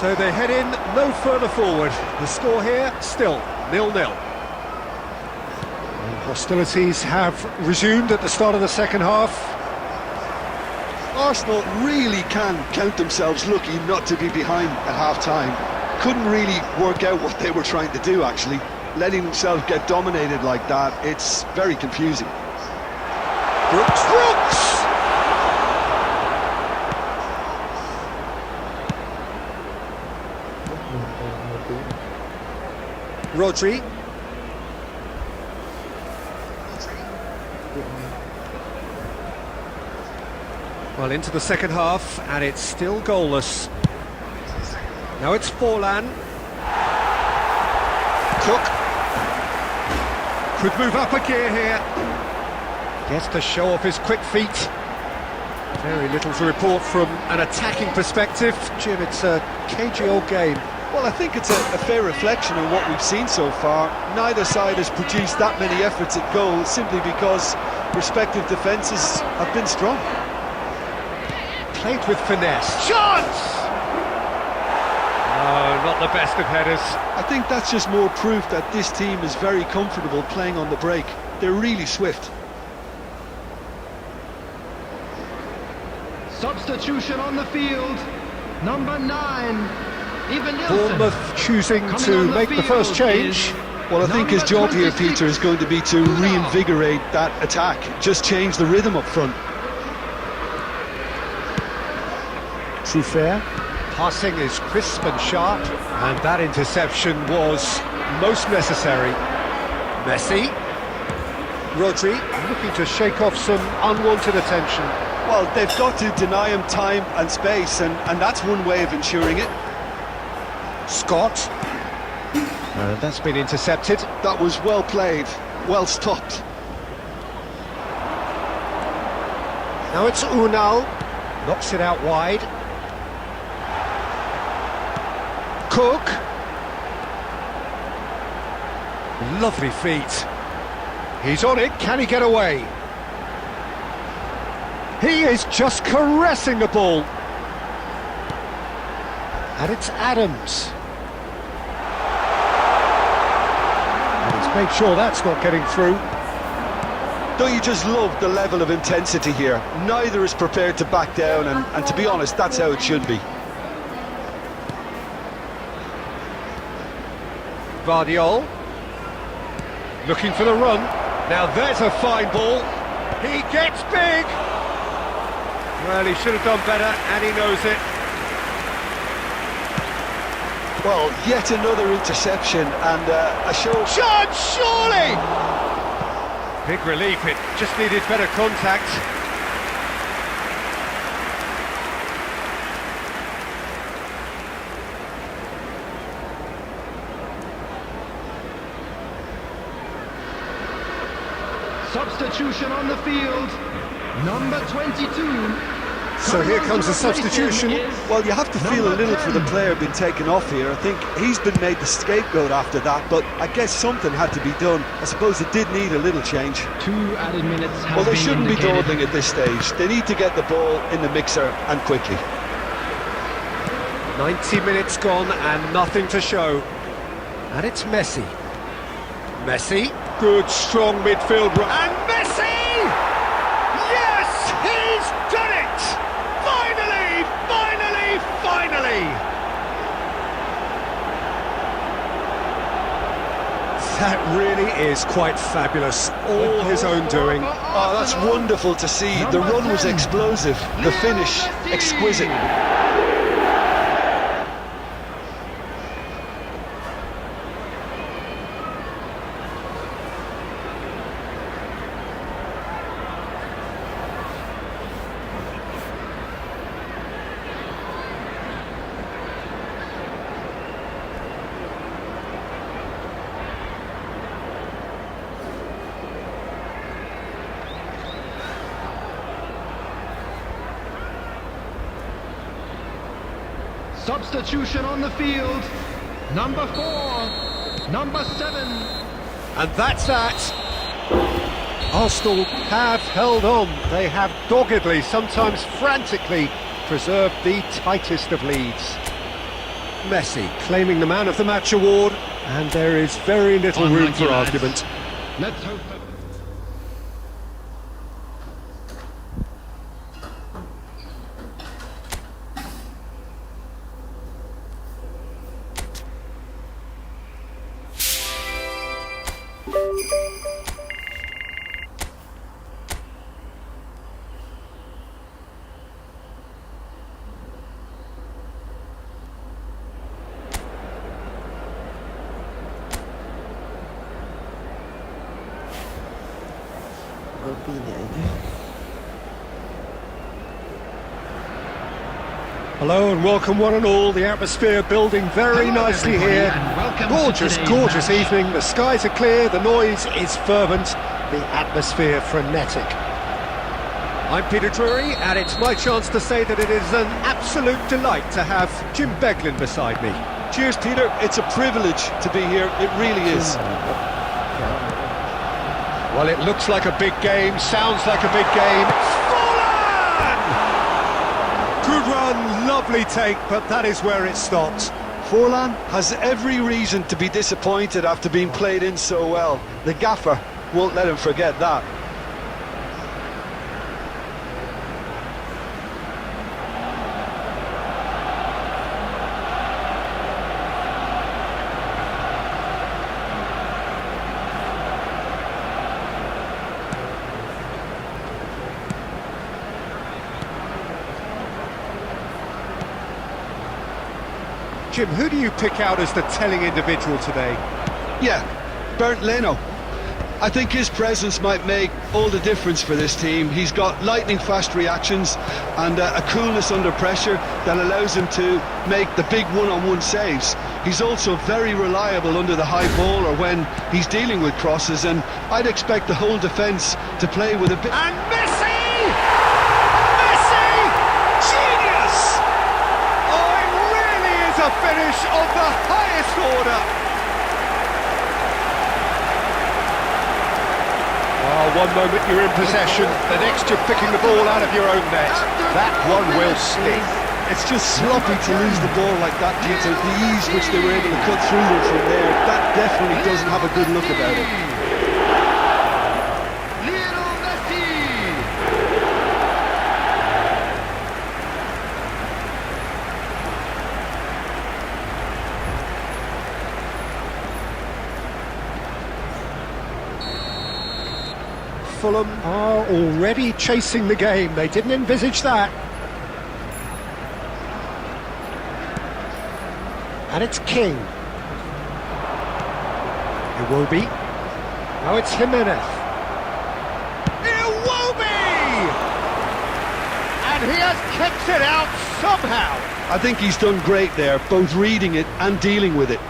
So they head in no further forward. The score here, still 0-0. Hostilities have resumed at the start of the second half. Arsenal really can count themselves lucky not to be behind at half-time. Couldn't really work out what they were trying to do, actually. Letting themselves get dominated like that, it's very confusing. Brooks! Rodri. Well, into the second half, and it's still goalless. Now it's Forlan. Cook could move up a gear here. Gets to show off his quick feet. Very little to report from an attacking perspective. Jim, it's a cagey old game. Well, I think it's a fair reflection of what we've seen so far. Neither side has produced that many efforts at goal simply because respective defences have been strong. Played with finesse. Chance! Oh, not the best of headers. I think that's just more proof that this team is very comfortable playing on the break. They're really swift. Substitution on the field. Number 9, Ivan Nilsson. Bournemouth choosing to make the first change. Well, I think his job here, Peter, is going to be to reinvigorate that attack. Just change the rhythm up front. Truffert. Passing is crisp and sharp, and that interception was most necessary. Messi. Rodri looking to shake off some unwanted attention. Well, they've got to deny him time and space, and that's one way of ensuring it. Scott. That's been intercepted. That was well played, well stopped. Now it's Unal. Knocks it out wide. Cook. Lovely feet. He's on it. Can he get away? He is just caressing the ball. And it's Adams. And he's made sure that's not getting through. Don't you just love the level of intensity here? Neither is prepared to back down, and to be honest, that's how it should be. Vardiol. Looking for the run. Now there's a fine ball. He gets big. Well, he should have done better, and he knows it. Well, yet another interception and a show. Chance, surely! Big relief, it just needed better contact. Substitution on the field. Number 22. So here comes the substitution. Well, you have to feel a little for the player being taken off here. I think he's been made the scapegoat after that, but I guess something had to be done. I suppose it did need a little change. 2 added minutes have Well, they been shouldn't be indicated. dawdling at this stage. They need to get the ball in the mixer and quickly. 90 minutes gone and nothing to show. And it's Messi. Messi. Good, strong midfield run. And Messi! Yes! He's done it! Finally! Finally! Finally! That really is quite fabulous. All his own doing. Oh, that's wonderful to see. The run was explosive, the finish exquisite. Substitution on the field. Number 4. Number 7. And that's that. Arsenal have held on. They have doggedly, sometimes frantically, preserved the tightest of leads. Messi claiming the Man of the Match award, and there is very little room for argument. Let's hope that... Hello and welcome one and all. The atmosphere building very nicely here welcome Gorgeous, to today's gorgeous match. evening. The skies are clear, the noise is fervent, the atmosphere frenetic. I'm Peter Drury, and it's my chance to say that it is an absolute delight to have Jim Beglin beside me. Cheers, Peter. It's a privilege to be here. It really is. Well, it looks like a big game, sounds like a big game. Forlan! Good run, lovely take, but that is where it stops. Forlan has every reason to be disappointed after being played in so well. The gaffer won't let him forget that. Jim, who do you pick out as the telling individual today? Yeah, Bernd Leno. I think his presence might make all the difference for this team. He's got lightning-fast reactions and a coolness under pressure that allows him to make the big one-on-one saves. He's also very reliable under the high ball or when he's dealing with crosses, and I'd expect the whole defence to play with a bit... And Messi! Messi! Genius! Oh, it really is a finish of the highest order. Oh, one moment you're in possession, the next you're picking the ball out of your own net. That one will sting. It's just sloppy to lose the ball like that, Peter. The ease which they were able to cut through them from there, that definitely doesn't have a good look about it. Lionel Messi. Fulham are already chasing the game. They didn't envisage that. And it's King. Iwobi. Now it's Jimenez. Iwobi! And he has kept it out somehow. I think he's done great there, both reading it and dealing with it.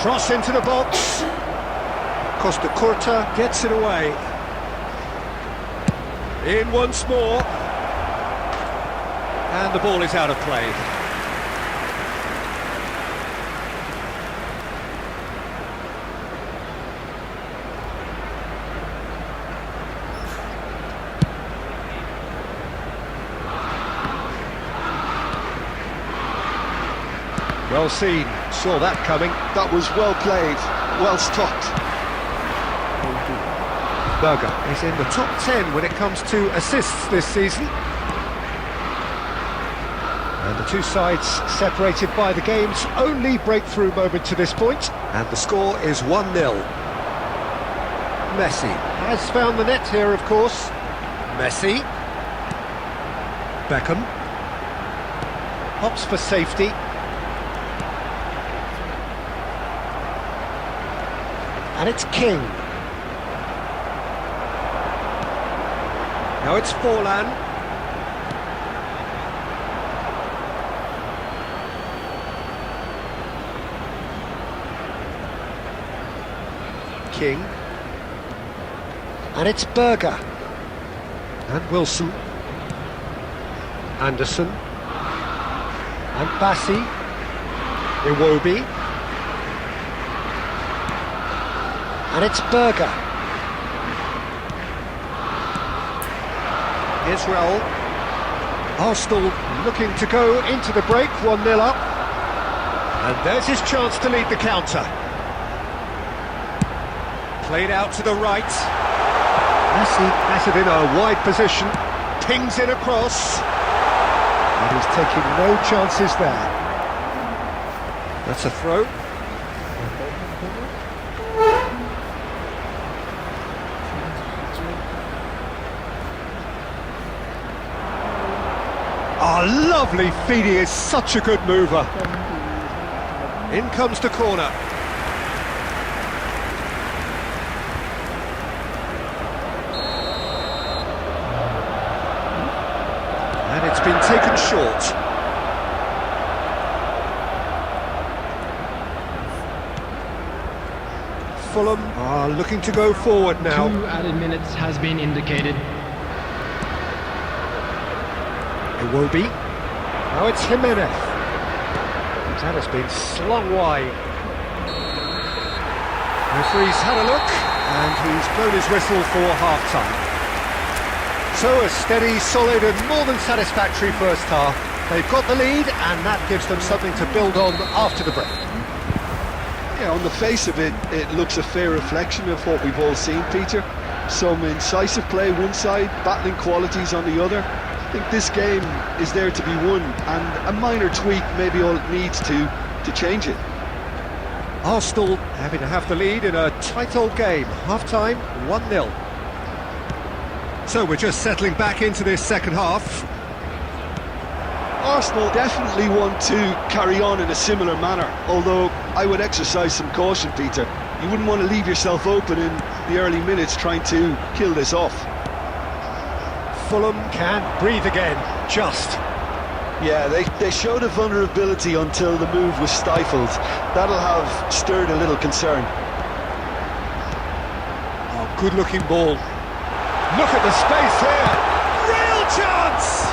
Cross into the box. Costa Curta gets it away. In once more. And the ball is out of play. Well seen, saw that coming. That was well played, well stopped. Berger is in the top 10 when it comes to assists this season. And the two sides separated by the game's only breakthrough moment to this point. And the score is 1-0. Messi has found the net here, of course. Messi. Beckham. Hops for safety. And it's King. Now it's Forlan. King. And it's Berger. And Wilson. Anderson. And Bassi. Iwobi. And it's Berger. Israel. Arsenal looking to go into the break, 1-0 up. And there's his chance to lead the counter. Played out to the right. Messi has it in a wide position. Pings in across. And he's taking no chances there. That's a throw. Oh, lovely feed, he is such a good mover. In comes the corner. And it's been taken short. Fulham are looking to go forward now. 2 added minutes has been indicated. Iwobi. Now it's Jimenez. That has been slung wide. Referee's had a look, and he's blown his whistle for half-time. So a steady, solid and more than satisfactory first half. They've got the lead, and that gives them something to build on after the break. Yeah, on the face of it, it looks a fair reflection of what we've all seen, Peter. Some incisive play one side, battling qualities on the other. I think this game is there to be won, and a minor tweak may be all it needs to change it. Arsenal having to have the lead in a tight old game. Half-time, 1-0. So we're just settling back into this second half. Arsenal definitely want to carry on in a similar manner, although I would exercise some caution, Peter. You wouldn't want to leave yourself open in the early minutes trying to kill this off. Fulham can't breathe again, just. Yeah, they showed a vulnerability until the move was stifled. That'll have stirred a little concern. Oh, good-looking ball. Look at the space here. Real chance!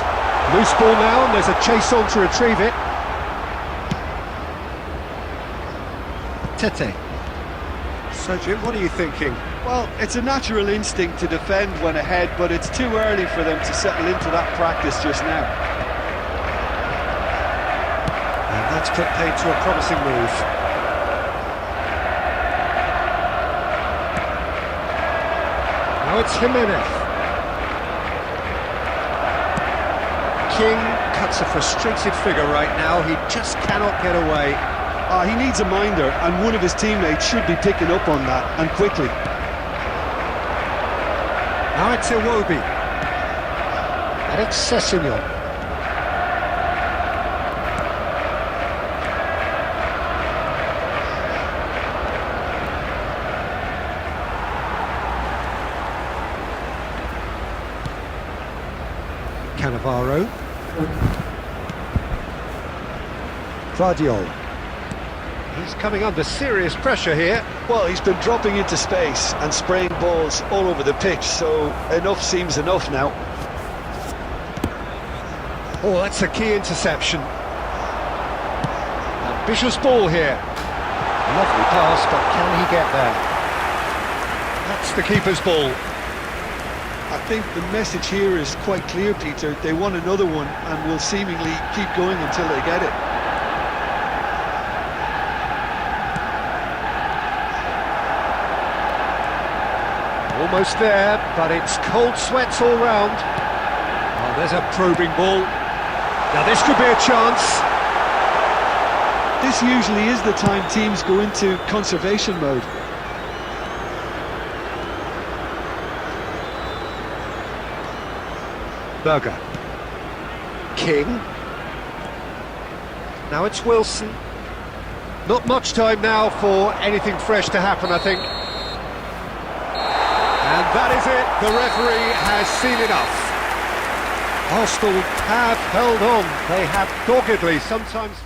Loose ball now, and there's a chase on to retrieve it. Tete. So, Jim, what are you thinking? Well, it's a natural instinct to defend when ahead, but it's too early for them to settle into that practice just now. And that's put paid to a promising move. Now it's Jimenez. King cuts a frustrated figure right now. He just cannot get away. He needs a minder, and one of his teammates should be picking up on that, and quickly. Now it's Iwobi. And it's Sessegnon. Cannavaro. Guardiola. He's coming under serious pressure here. Well, he's been dropping into space and spraying balls all over the pitch, so enough seems enough now. Oh, that's a key interception. Ambitious ball here. Lovely pass, but can he get there? That's the keeper's ball. I think the message here is quite clear, Peter. They want another one and will seemingly keep going until they get it. Almost there, but it's cold sweats all round. Oh, there's a probing ball. Now this could be a chance. This usually is the time teams go into conservation mode. Berger. King. Now it's Wilson. Not much time now for anything fresh to happen, I think. And that is it. The referee has seen enough. Arsenal have held on. They have doggedly sometimes.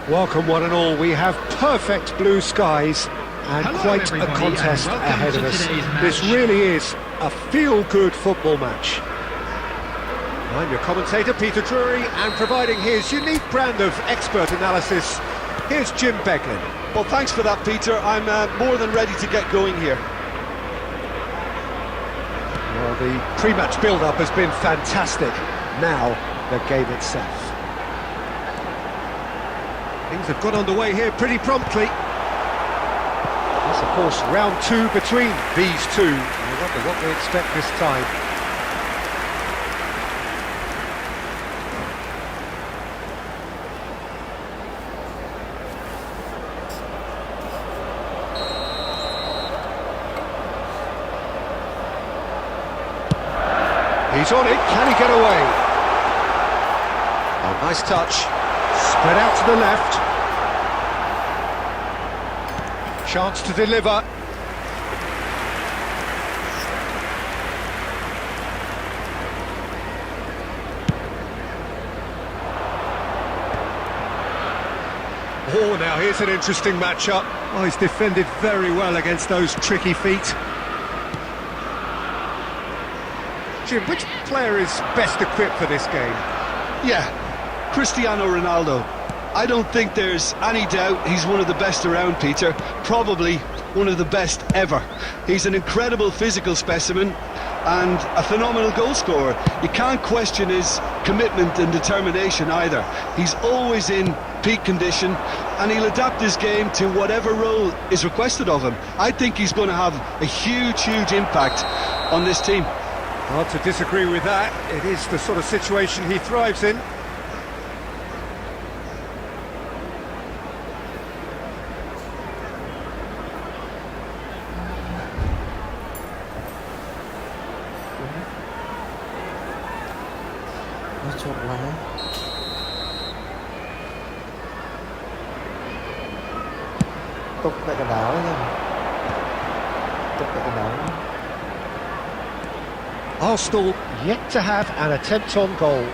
Welcome one and all, we have perfect blue skies and Hello quite a everybody, contest and welcome ahead to of us. today's match. This really is a feel-good football match. I'm your commentator Peter Drury, and providing his unique brand of expert analysis, here's Jim Beglin. Well, thanks for that, Peter. I'm more than ready to get going here. Well, the pre-match build-up has been fantastic. Now, the game itself. Things have got underway here pretty promptly. That's, of course, round 2 between these two. I wonder what we expect this time. He's on it, can he get away? Oh, nice touch. Spread out to the left. Chance to deliver. Oh, now here's an interesting matchup. Oh, he's defended very well against those tricky feet. Jim, which player is best equipped for this game? Yeah, Cristiano Ronaldo. I don't think there's any doubt he's one of the best around, Peter. Probably one of the best ever. He's an incredible physical specimen and a phenomenal goal scorer. You can't question his commitment and determination either. He's always in peak condition and he'll adapt his game to whatever role is requested of him. I think he's going to have a huge impact on this team. Hard to disagree with that. It is the sort of situation he thrives in. Nó chột lá. Tục tại cái đảo ấy nha. Tục tại cái đảo. Arsenal yet to have an attempt on goal.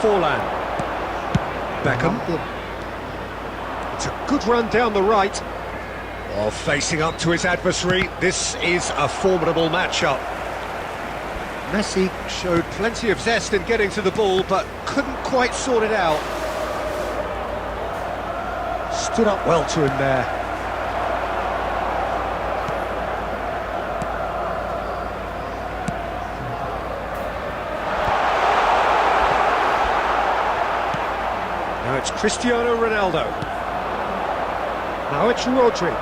Forlan. Beckham. It's a good run down the right. While facing up to his adversary, this is a formidable matchup. Messi showed plenty of zest in getting to the ball, but couldn't quite sort it out. Stood up well to him there. Now it's Cristiano Ronaldo. Now it's Rodri.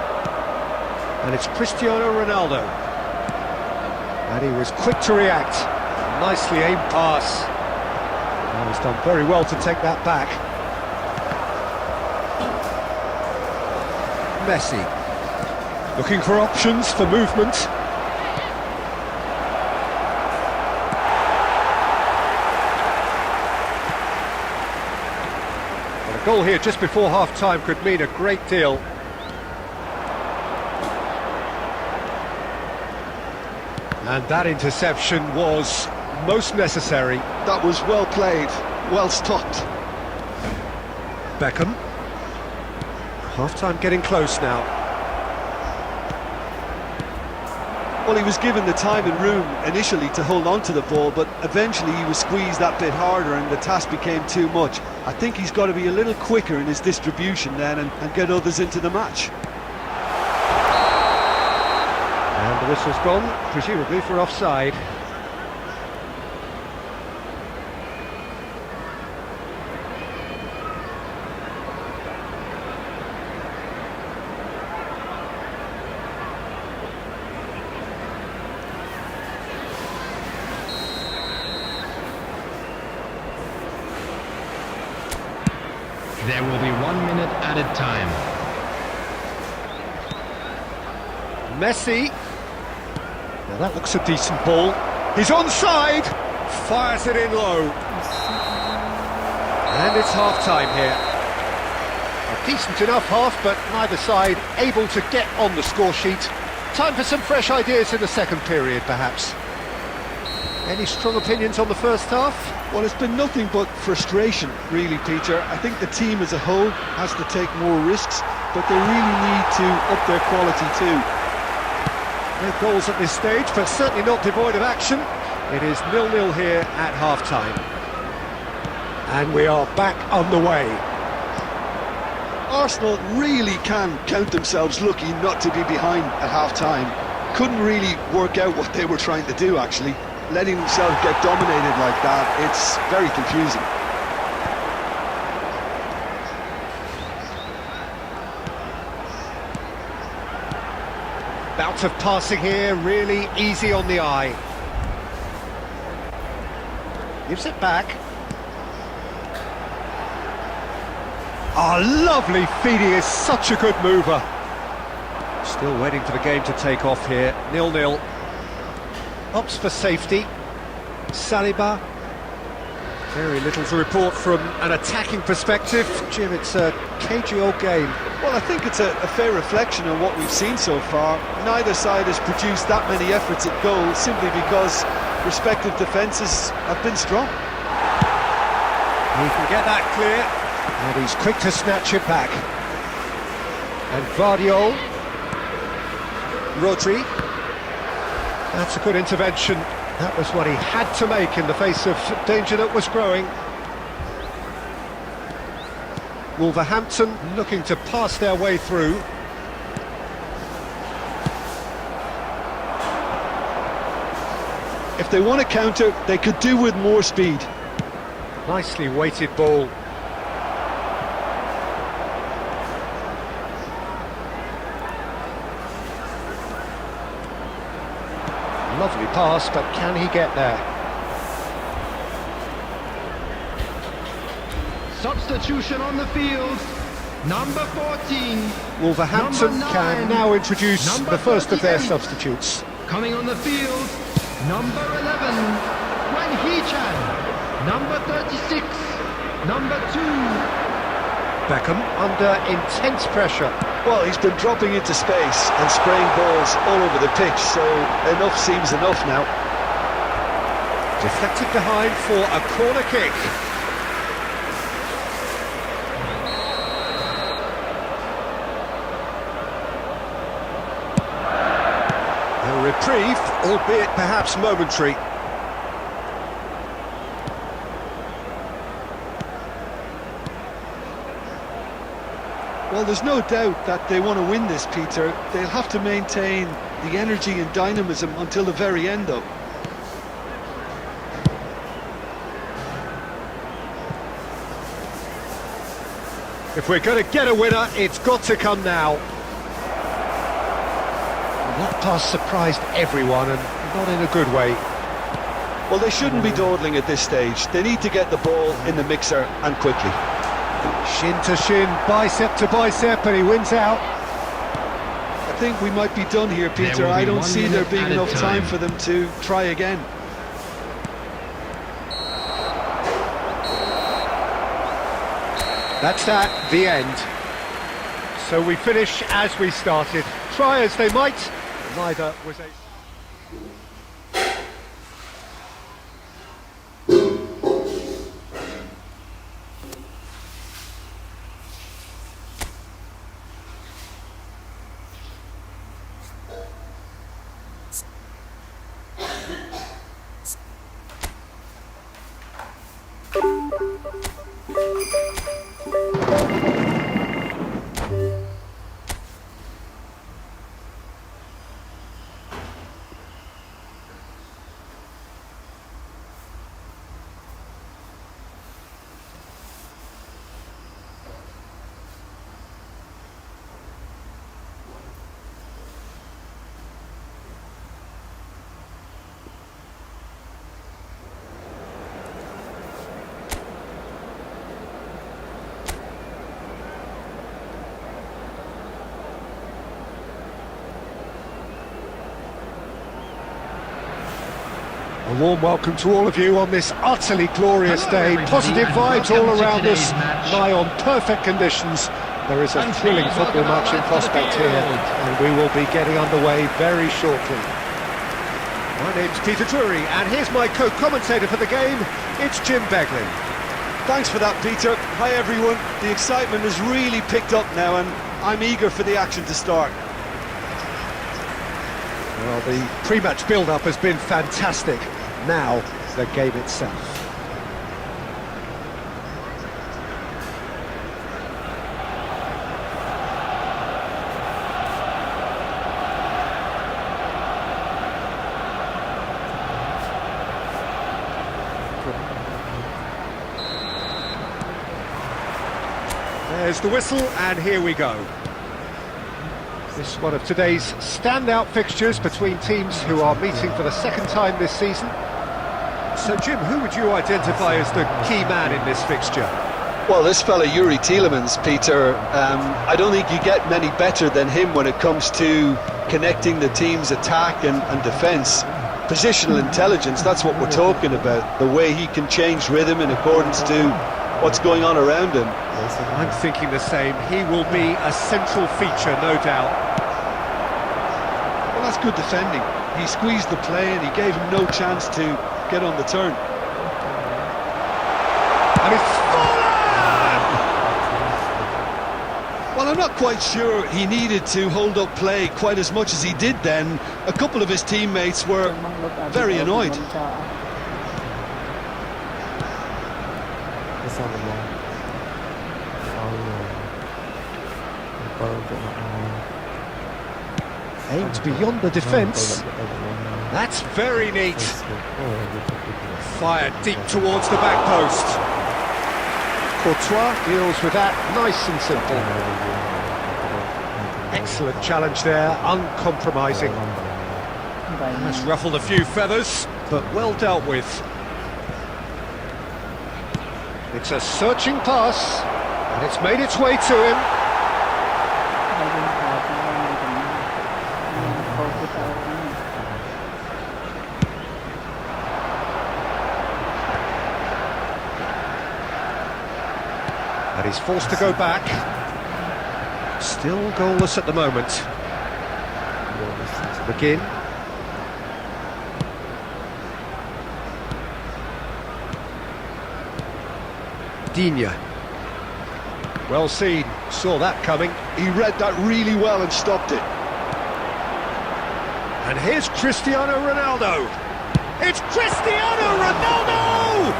And it's Cristiano Ronaldo. And he was quick to react. Nicely aimed pass. And he's done very well to take that back. Messi. Looking for options for movement. Well, a goal here just before half-time could mean a great deal. And that interception was most necessary. That was well played, well stopped. Beckham. Half-time getting close now. Well, he was given the time and room initially to hold on to the ball, but eventually he was squeezed that bit harder and the task became too much. I think he's got to be a little quicker in his distribution then and get others into the match. And the whistle's gone, presumably for offside. There will be 1 minute added time. Messi. Now that looks a decent ball. He's onside. Fires it in low. And it's half-time here. A decent enough half, but neither side able to get on the score sheet. Time for some fresh ideas in the second period, perhaps. Any strong opinions on the first half? Well, it's been nothing but frustration, really, Peter. I think the team as a whole has to take more risks, but they really need to up their quality too. No goals at this stage, but certainly not devoid of action. It is 0-0 here at half-time. And we are back on the way. Arsenal really can count themselves lucky not to be behind at half-time. Couldn't really work out what they were trying to do, actually. Letting themselves get dominated like that, it's very confusing. Bout of passing here, really easy on the eye. Gives it back. Oh, lovely feed, he is such a good mover. Still waiting for the game to take off here, 0-0. opts for safety. Saliba. Very little to report from an attacking perspective. Jim, it's a cagey old game. Well, I think it's a fair reflection on what we've seen so far. Neither side has produced that many efforts at goal simply because respective defences have been strong. He can get that clear, and he's quick to snatch it back. And Vardiol. Rodri. That's a good intervention. That was what he had to make in the face of danger that was growing. Wolverhampton looking to pass their way through. If they want to counter, they could do with more speed. Nicely weighted ball. Lovely pass, but can he get there? Substitution on the field. Number 14. Wolverhampton Number 9, can now introduce number the first of their 38. substitutes. Coming on the field, number 11, Wan Hee-chan. Number 36, number 2. Beckham under intense pressure. Well, he's been dropping into space and spraying balls all over the pitch, so enough seems enough now. Deflected behind for a corner kick. A reprieve, albeit perhaps momentary. Well, there's no doubt that they want to win this, Peter. They'll have to maintain the energy and dynamism until the very end, though. If we're going to get a winner, it's got to come now. That pass surprised everyone, and not in a good way. Well, they shouldn't be dawdling at this stage. They need to get the ball in the mixer, and quickly. Shin to shin, bicep to bicep, and he wins out. I think we might be done here, Peter. will be I don't 1 see there minute being at a enough time time. for them to try again. That's that, the end. So we finish as we started. Try as they might, neither was a... A warm welcome to all of you on this utterly glorious Hello, day. everybody, Positive and vibes welcome all to around us, today's match. nigh on perfect conditions. There is a And thrilling please football welcome our match in lad to the prospect here, field. and we will be getting underway very shortly. My name's Peter Drury, and here's my co-commentator for the game, it's Jim Beglin. Thanks for that, Peter. Hi, everyone. The excitement has really picked up now, and I'm eager for the action to start. Well, the pre-match build-up has been fantastic. Now, the game itself. There's the whistle, and here we go. This is one of today's standout fixtures between teams who are meeting for the second time this season. So, Jim, who would you identify as the key man in this fixture? Well, this fella, Yuri Tielemans, Peter, I don't think you get many better than him when it comes to connecting the team's attack and defence. Positional intelligence, that's what we're talking about. The way he can change rhythm in accordance to what's going on around him. I'm thinking the same. He will be a central feature, no doubt. Well, that's good defending. He squeezed the play and he gave him no chance to get on the turn. And it's fallen! Well, I'm not quite sure he needed to hold up play quite as much as he did then. A couple of his teammates were very annoyed. Aimed beyond the defence. That's very neat. Fired deep towards the back post. Courtois deals with that nice and simple. Excellent challenge there, uncompromising. Has ruffled a few feathers, but well dealt with. It's a searching pass, and it's made its way to him. And he's forced to go back. Still goalless at the moment. McGinn. Digne. Well seen, saw that coming. He read that really well and stopped it. And here's Cristiano Ronaldo. It's Cristiano Ronaldo!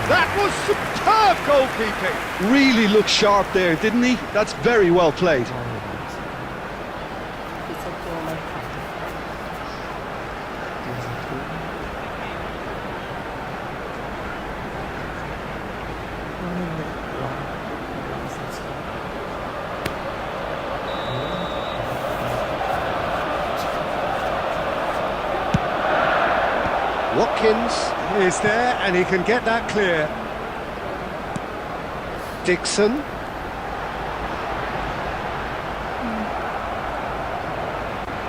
That was superb goalkeeping. Really looked sharp there, didn't he? That's very well played. Watkins is there and he can get that clear. Dixon.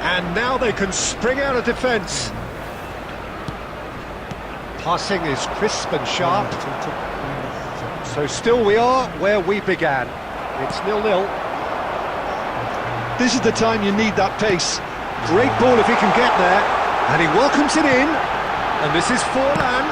And now they can spring out of defence. Passing is crisp and sharp. So still we are where we began. It's 0-0. This is the time you need that pace. Great ball if he can get there. And he welcomes it in. And this is Forlan.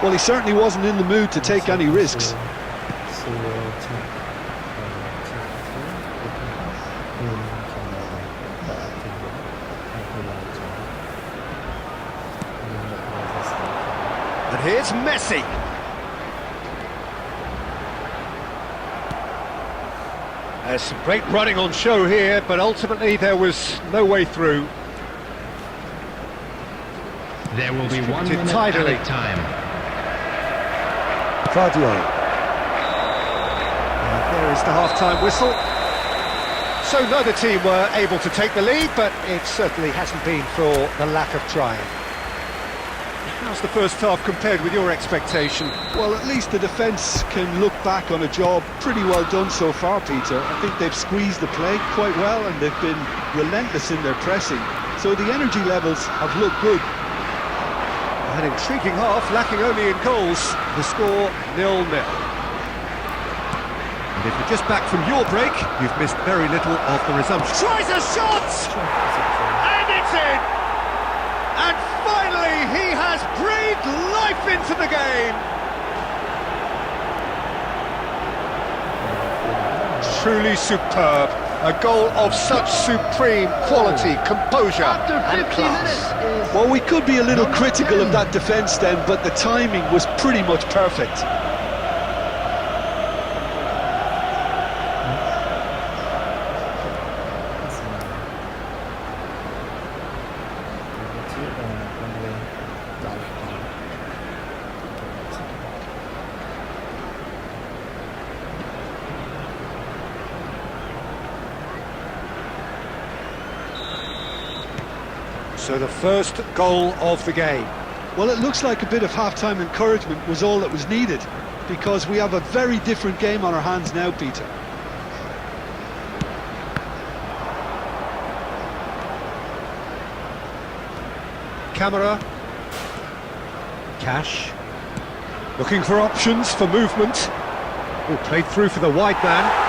Well, he certainly wasn't in the mood to take any risks. And here's Messi. There's some great running on show here, but ultimately there was no way through. There will be 1 minute tidily. added time. Claudio. There is the half-time whistle. So neither team were able to take the lead, but it certainly hasn't been for the lack of trying. How's the first half compared with your expectation? Well, at least the defence can look back on a job pretty well done so far, Peter. I think they've squeezed the play quite well and they've been relentless in their pressing. So the energy levels have looked good. An intriguing half, lacking only in goals. The score 0-0. And if you're just back from your break, you've missed very little of the resumption. Tries a shot! And it's in! And finally, he has breathed life into the game! Truly superb. A goal of such supreme quality, composure and class. Well, we could be a little critical of that defence then, but the timing was pretty much perfect. So the first goal of the game. Well, it looks like a bit of half-time encouragement was all that was needed, because we have a very different game on our hands now, Peter. Camera. Cash. Looking for options for movement. Oh, played through for the wide man.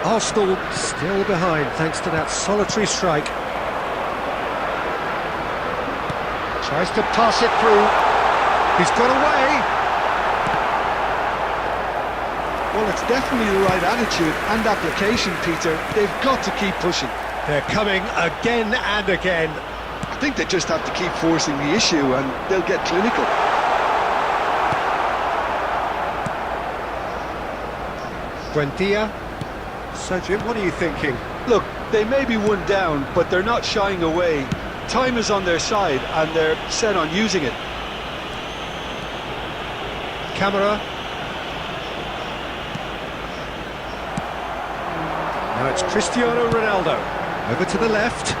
Arsenal still behind thanks to that solitary strike. Tries to pass it through. He's got away. Well, it's definitely the right attitude and application, Peter. They've got to keep pushing. They're coming again and again. I think they just have to keep forcing the issue and they'll get clinical. Buendia. So, Jim, what are you thinking? Look, they may be one down, but they're not shying away. Time is on their side and they're set on using it. Camera. Now it's Cristiano Ronaldo. Over to the left.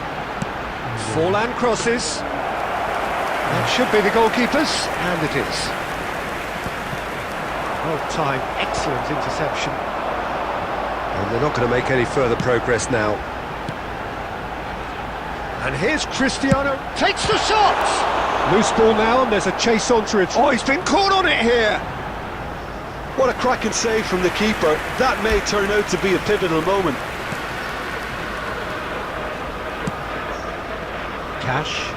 Forlan crosses. That should be the goalkeepers, and it is. Well timed, excellent interception. And they're not going to make any further progress now. And here's Cristiano, takes the shot! Loose ball now, and there's a chase on to it. Oh, he's been caught on it here! What a cracking save from the keeper. That may turn out to be a pivotal moment. Cash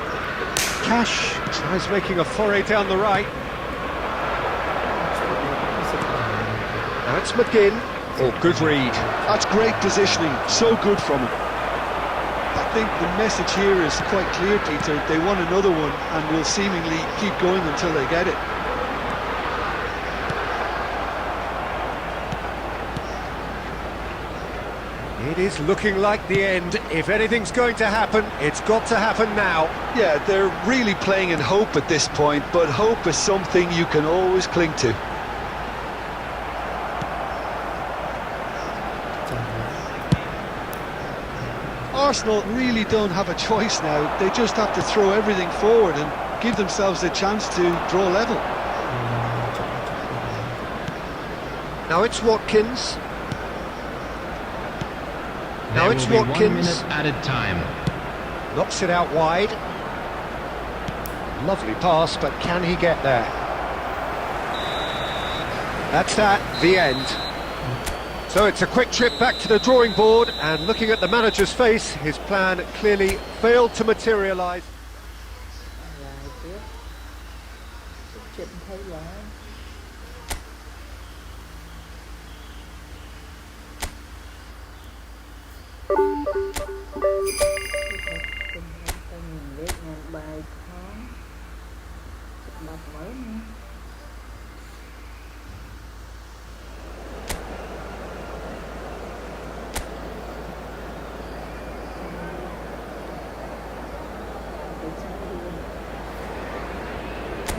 tries making a foray down the right. Now it's McGinn. Oh, good read. That's great positioning, so good from him. I think the message here is quite clear, Peter. They want another one and will seemingly keep going until they get it. It is looking like the end. If anything's going to happen, it's got to happen now. Yeah, they're really playing in hope at this point, but hope is something you can always cling to. Arsenal really don't have a choice now. They just have to throw everything forward and give themselves a chance to draw level. Now it's Watkins. There will be 1 minute added time. Knocks it out wide. Lovely pass, but can he get there? That's that, the end. So it's a quick trip back to the drawing board, and looking at the manager's face, his plan clearly failed to materialise. Lại tiếp. Chỉnh thấy lại. Ta nhìn biết ngàn bài khó. Đọc mới nữa.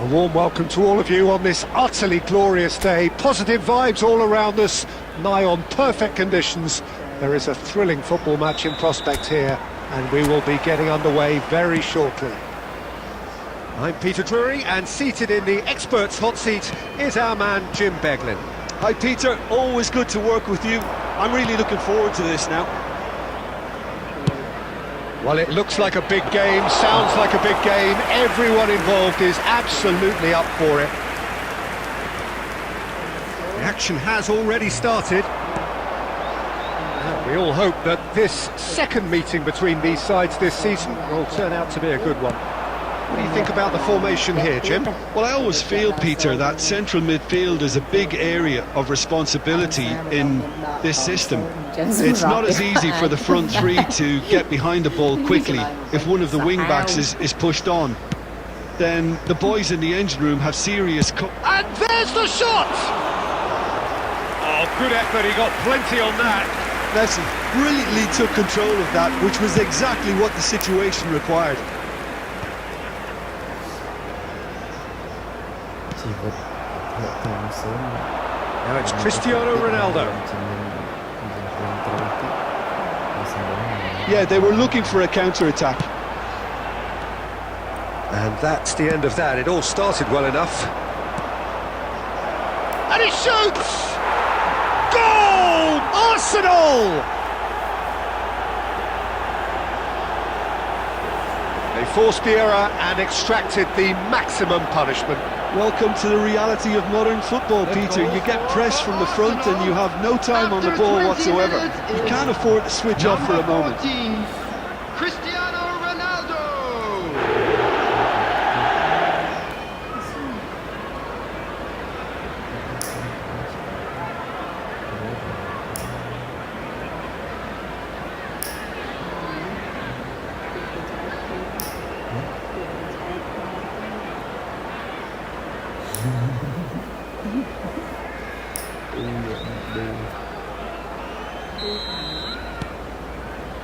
A warm welcome to all of you on this utterly glorious day. Positive vibes all around us, nigh on perfect conditions. There is a thrilling football match in prospect here, and we will be getting underway very shortly. I'm Peter Drury, and seated in the experts' hot seat is our man Jim Beglin. Hi Peter, always good to work with you. I'm really looking forward to this now. Well, it looks like a big game, sounds like a big game. Everyone involved is absolutely up for it. The action has already started. And we all hope that this second meeting between these sides this season will turn out to be a good one. What do you think about the formation here, Jim? Well, I always feel, Peter, that central midfield is a big area of responsibility in this system. It's not as easy for the front three to get behind the ball quickly if one of the wing-backs is pushed on. Then the boys in the engine room have serious... And there's the shot! Oh, good effort, he got plenty on that. Messi brilliantly took control of that, which was exactly what the situation required. Now it's Cristiano Ronaldo. Yeah, they were looking for a counter-attack. And that's the end of that. It all started well enough. And he shoots! Goal! Arsenal! They forced the error and extracted the maximum punishment. Welcome to the reality of modern football, Peter. You get pressed from the front and you have no time on the ball whatsoever. You can't afford to switch off for a moment. 14, Cristiano Ronaldo.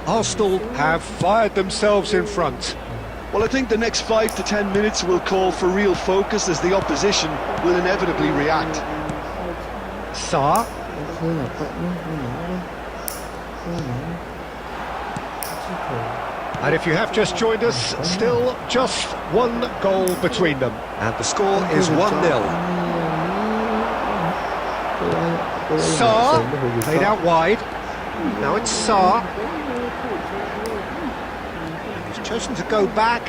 Arsenal have fired themselves in front. Well, I think the next 5 to 10 minutes will call for real focus as the opposition will inevitably react. Sarr. And if you have just joined us, still just one goal between them. And the score is 1-0. Sarr, played out wide. Now it's Sarr. He's chosen to go back,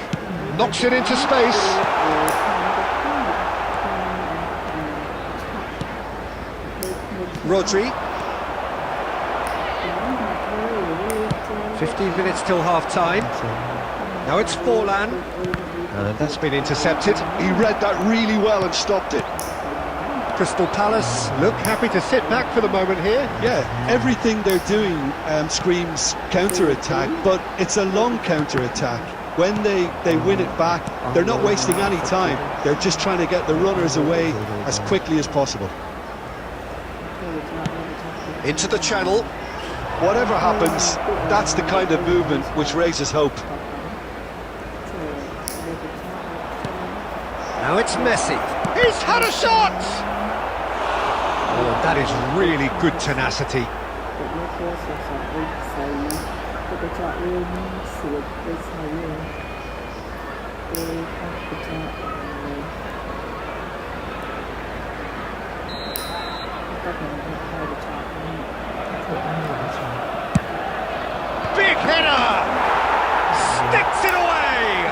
knocks it into space. Rodri. 15 minutes till half-time. Now it's Forlan. And that's been intercepted. He read that really well and stopped it. Crystal Palace look happy to sit back for the moment here. Yeah, everything they're doing screams counter-attack, but it's a long counter-attack. When they win it back, they're not wasting any time. They're just trying to get the runners away as quickly as possible. Into the channel. Whatever happens, that's the kind of movement which raises hope. Now it's Messi. He's had a shot! Oh, that is really good tenacity. Big header! Sticks it away!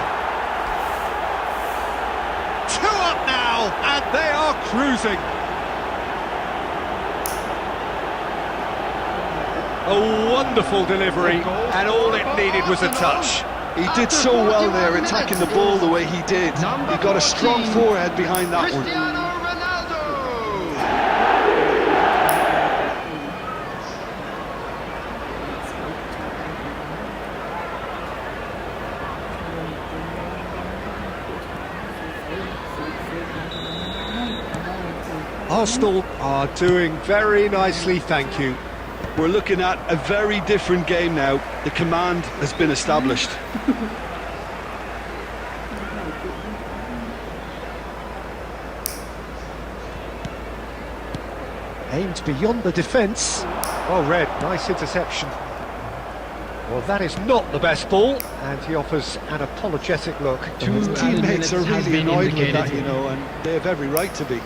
2 up now, and they are cruising. A wonderful delivery, and all it needed was a touch. He did so well there, attacking the ball the way he did. He got a strong forehead behind that one. Cristiano Ronaldo. Arsenal are doing very nicely, thank you. We're looking at a very different game now. The command has been established. Aimed beyond the defence. Well read, nice interception. Well, that is not the best ball, and he offers an apologetic look. His teammates are really annoyed with that, you know, and they have every right to be.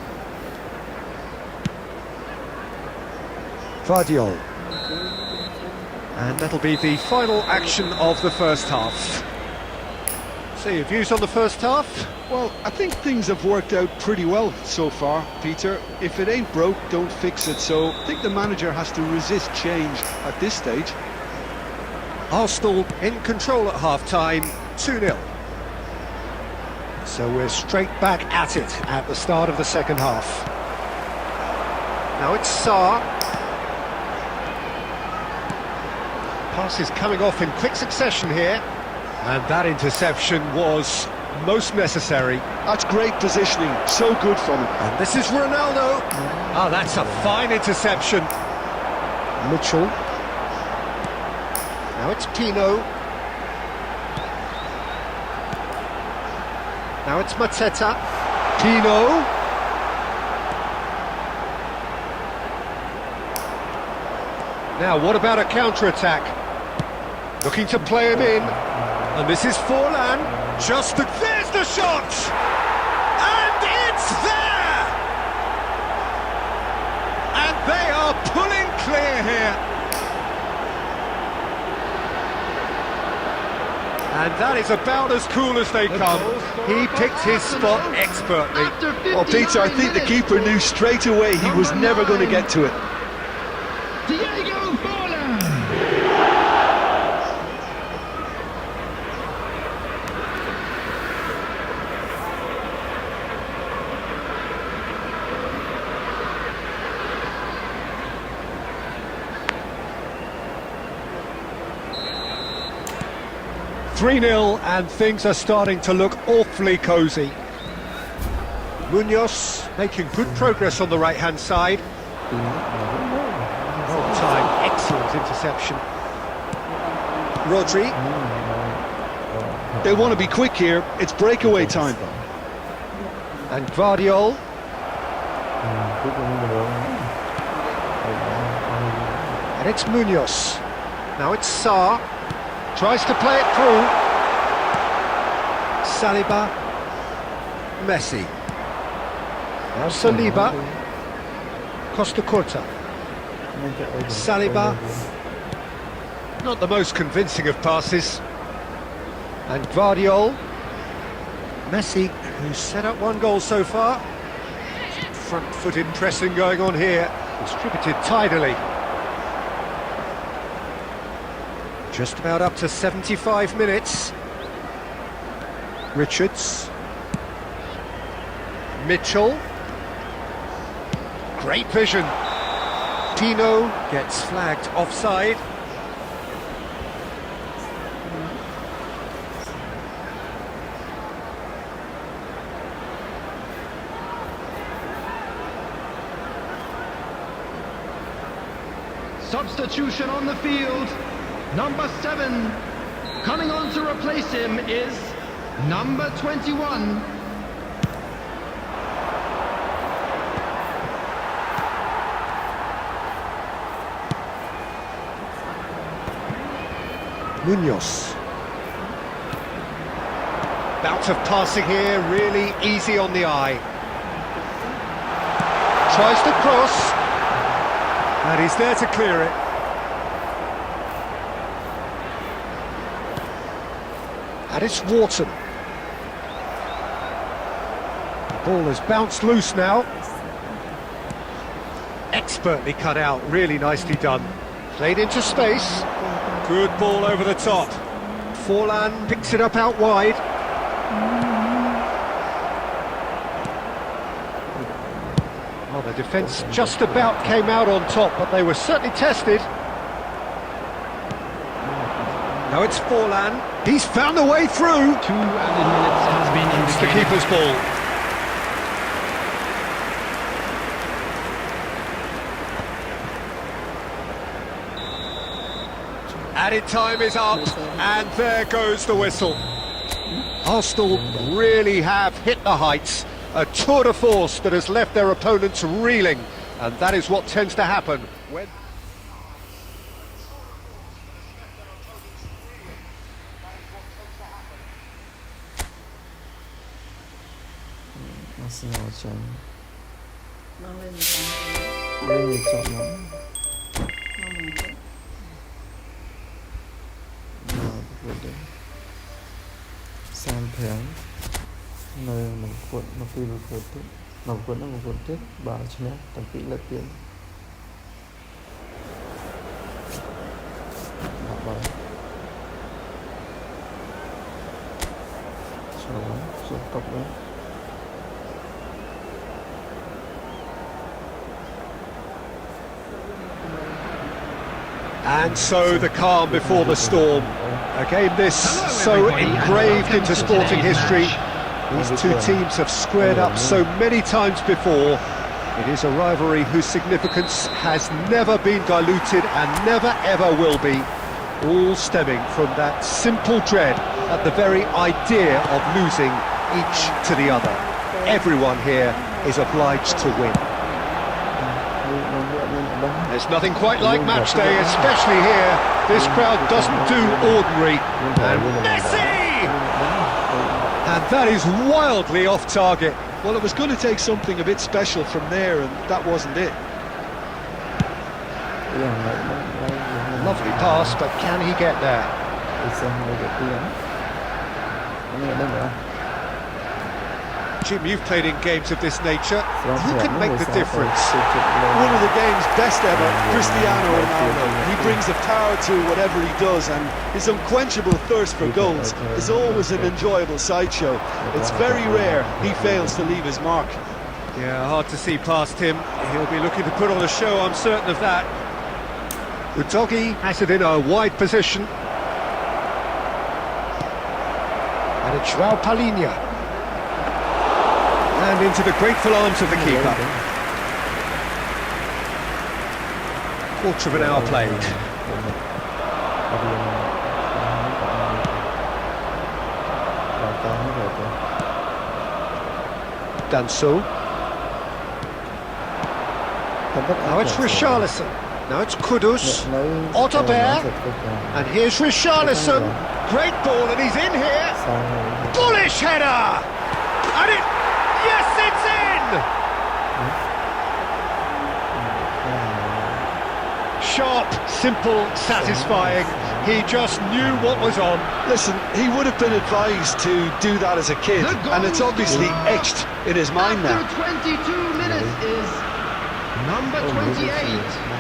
Vardiol. And that'll be the final action of the first half. So, your views on the first half? Well, I think things have worked out pretty well so far, Peter. If it ain't broke, don't fix it. So I think the manager has to resist change at this stage. Arsenal in control at half-time, 2-0. So we're straight back at it at the start of the second half. Now it's Sarr. Pass is coming off in quick succession here. And that interception was most necessary. That's great positioning, so good from him. And this is Ronaldo. Oh, that's a fine interception. Mitchell. Now it's Pino. Now it's Mateta. Pino. Now, what about a counter-attack? Looking to play him in. And this is Forlan. There's the shot! And it's there! And they are pulling clear here. And that is about as cool as they come. He picked his spot expertly. Well, Peter, I think the keeper knew straight away he was never going to get to it. Diego Forlan. "3-0, and things are starting to look awfully cosy. Munoz making good progress on the right-hand side. Well timed, excellent interception. Rodri. They want to be quick here. It's breakaway time. And Guardiol. And it's Munoz. Now it's Sarr. Tries to play it through. Saliba. Messi. Now Saliba. Costa Curta. Saliba. Not the most convincing of passes. And Guardiol. Messi, who's set up one goal so far. Front-footed pressing going on here. Distributed tidily. Just about up to 75 minutes. Richards. Mitchell. Great vision. Pino gets flagged offside. Substitution on the field. Number 7. Coming on to replace him is number 21. Munoz. Bout of passing here, really easy on the eye. Tries to cross. And he's there to clear it. And it's Wharton. The ball has bounced loose now. Expertly cut out, really nicely done. Played into space. Good ball over the top. Forlan picks it up out wide. Well, the defence just about came out on top, but they were certainly tested. Now it's Forlan. He's found a way through. 2 added minutes has been It's the indicated. keeper's ball. Added time is up, and there goes the whistle. Arsenal really have hit the heights. A tour de force that has left their opponents reeling, and that is what tends to happen when... Masih macam Nó lên 18. lên nhịp chậm lắm. Sang tháng nơi một cuộn nó phi một cuộn tiếp một cuộn nó một cuộn tiếp bà cho nhé tập kỹ là tiền bà số tập đấy. And so the calm before the storm. A game this so engraved into sporting history. These two teams have squared up so many times before. It is a rivalry whose significance has never been diluted and never ever will be. All stemming from that simple dread at the very idea of losing each to the other. Everyone here is obliged to win. There's nothing quite like match day, especially here. This crowd doesn't do ordinary. And Messi! And that is wildly off target. Well, it was going to take something a bit special from there, and that wasn't it. Lovely pass, but can he get there? Jim, you've played in games of this nature. Who can make the difference? One of the game's best ever, Cristiano Ronaldo. He brings the power to whatever he does, and his unquenchable thirst for goals is always an enjoyable sideshow. It's very rare he fails to leave his mark. Yeah, hard to see past him. He'll be looking to put on a show, I'm certain of that. Udogie has it in a wide position. And it's João Palhinha. And into the grateful arms of the keeper. Quarter of an hour played. Danso. Now it's Richarlison. Now it's Kudus. Otterberg. And here's Richarlison. Great ball, and he's in here. Bullish header! And it... Yes, it's in! Sharp, simple, satisfying. He just knew what was on. Listen, he would have been advised to do that as a kid, and it's obviously etched in his mind now. After 22 minutes is number 28.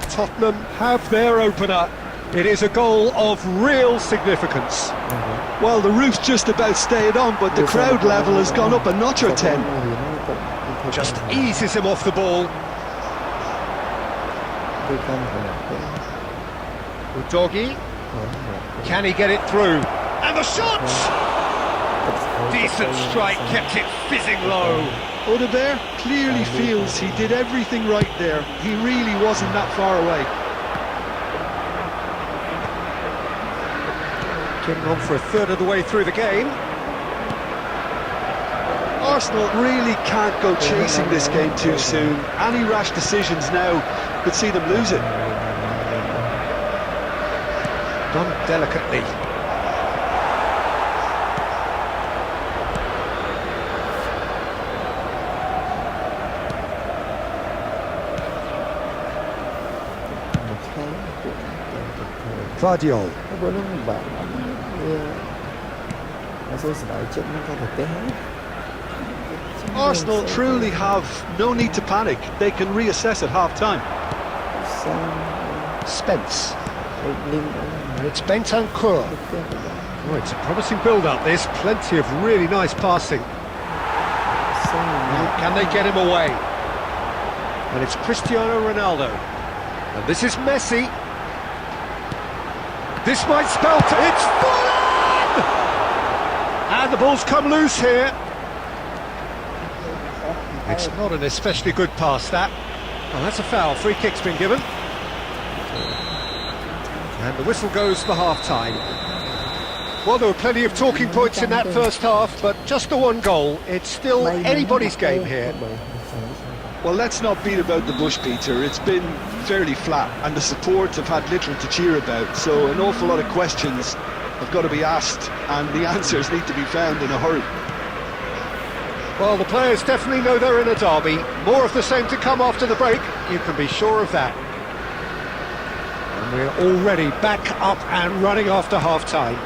Tottenham have their opener. It is a goal of real significance. Well, the roof's just about stayed on, but the crowd level has gone up a notch or 10. Just eases him off the ball. Udogie. Can he get it through? And the shot! Decent strike, kept it fizzing low. Odegaard clearly feels he did everything right there. He really wasn't that far away. Getting on for a third of the way through the game. Arsenal really can't go chasing this game too soon. Any rash decisions now could see them lose it. Done delicately. Vardiol. Arsenal truly have no need to panic. They can reassess at half-time. Spence. And it's Bentancur. Oh, it's a promising build-up. There's plenty of really nice passing. Now, can they get him away? And it's Cristiano Ronaldo. And this is Messi. This might spell it's full on! And the ball's come loose here. It's not an especially good pass, that. Oh, that's a foul. Free kick's been given. And the whistle goes for half-time. Well, there were plenty of talking points in that first half, but just the one goal. It's still anybody's game here. Well, let's not beat about the bush, Peter. It's been fairly flat, and the support have had little to cheer about, so an awful lot of questions have got to be asked, and the answers need to be found in a hurry. Well, the players definitely know they're in a derby. More of the same to come after the break, you can be sure of that. And we're already back up and running after half-time.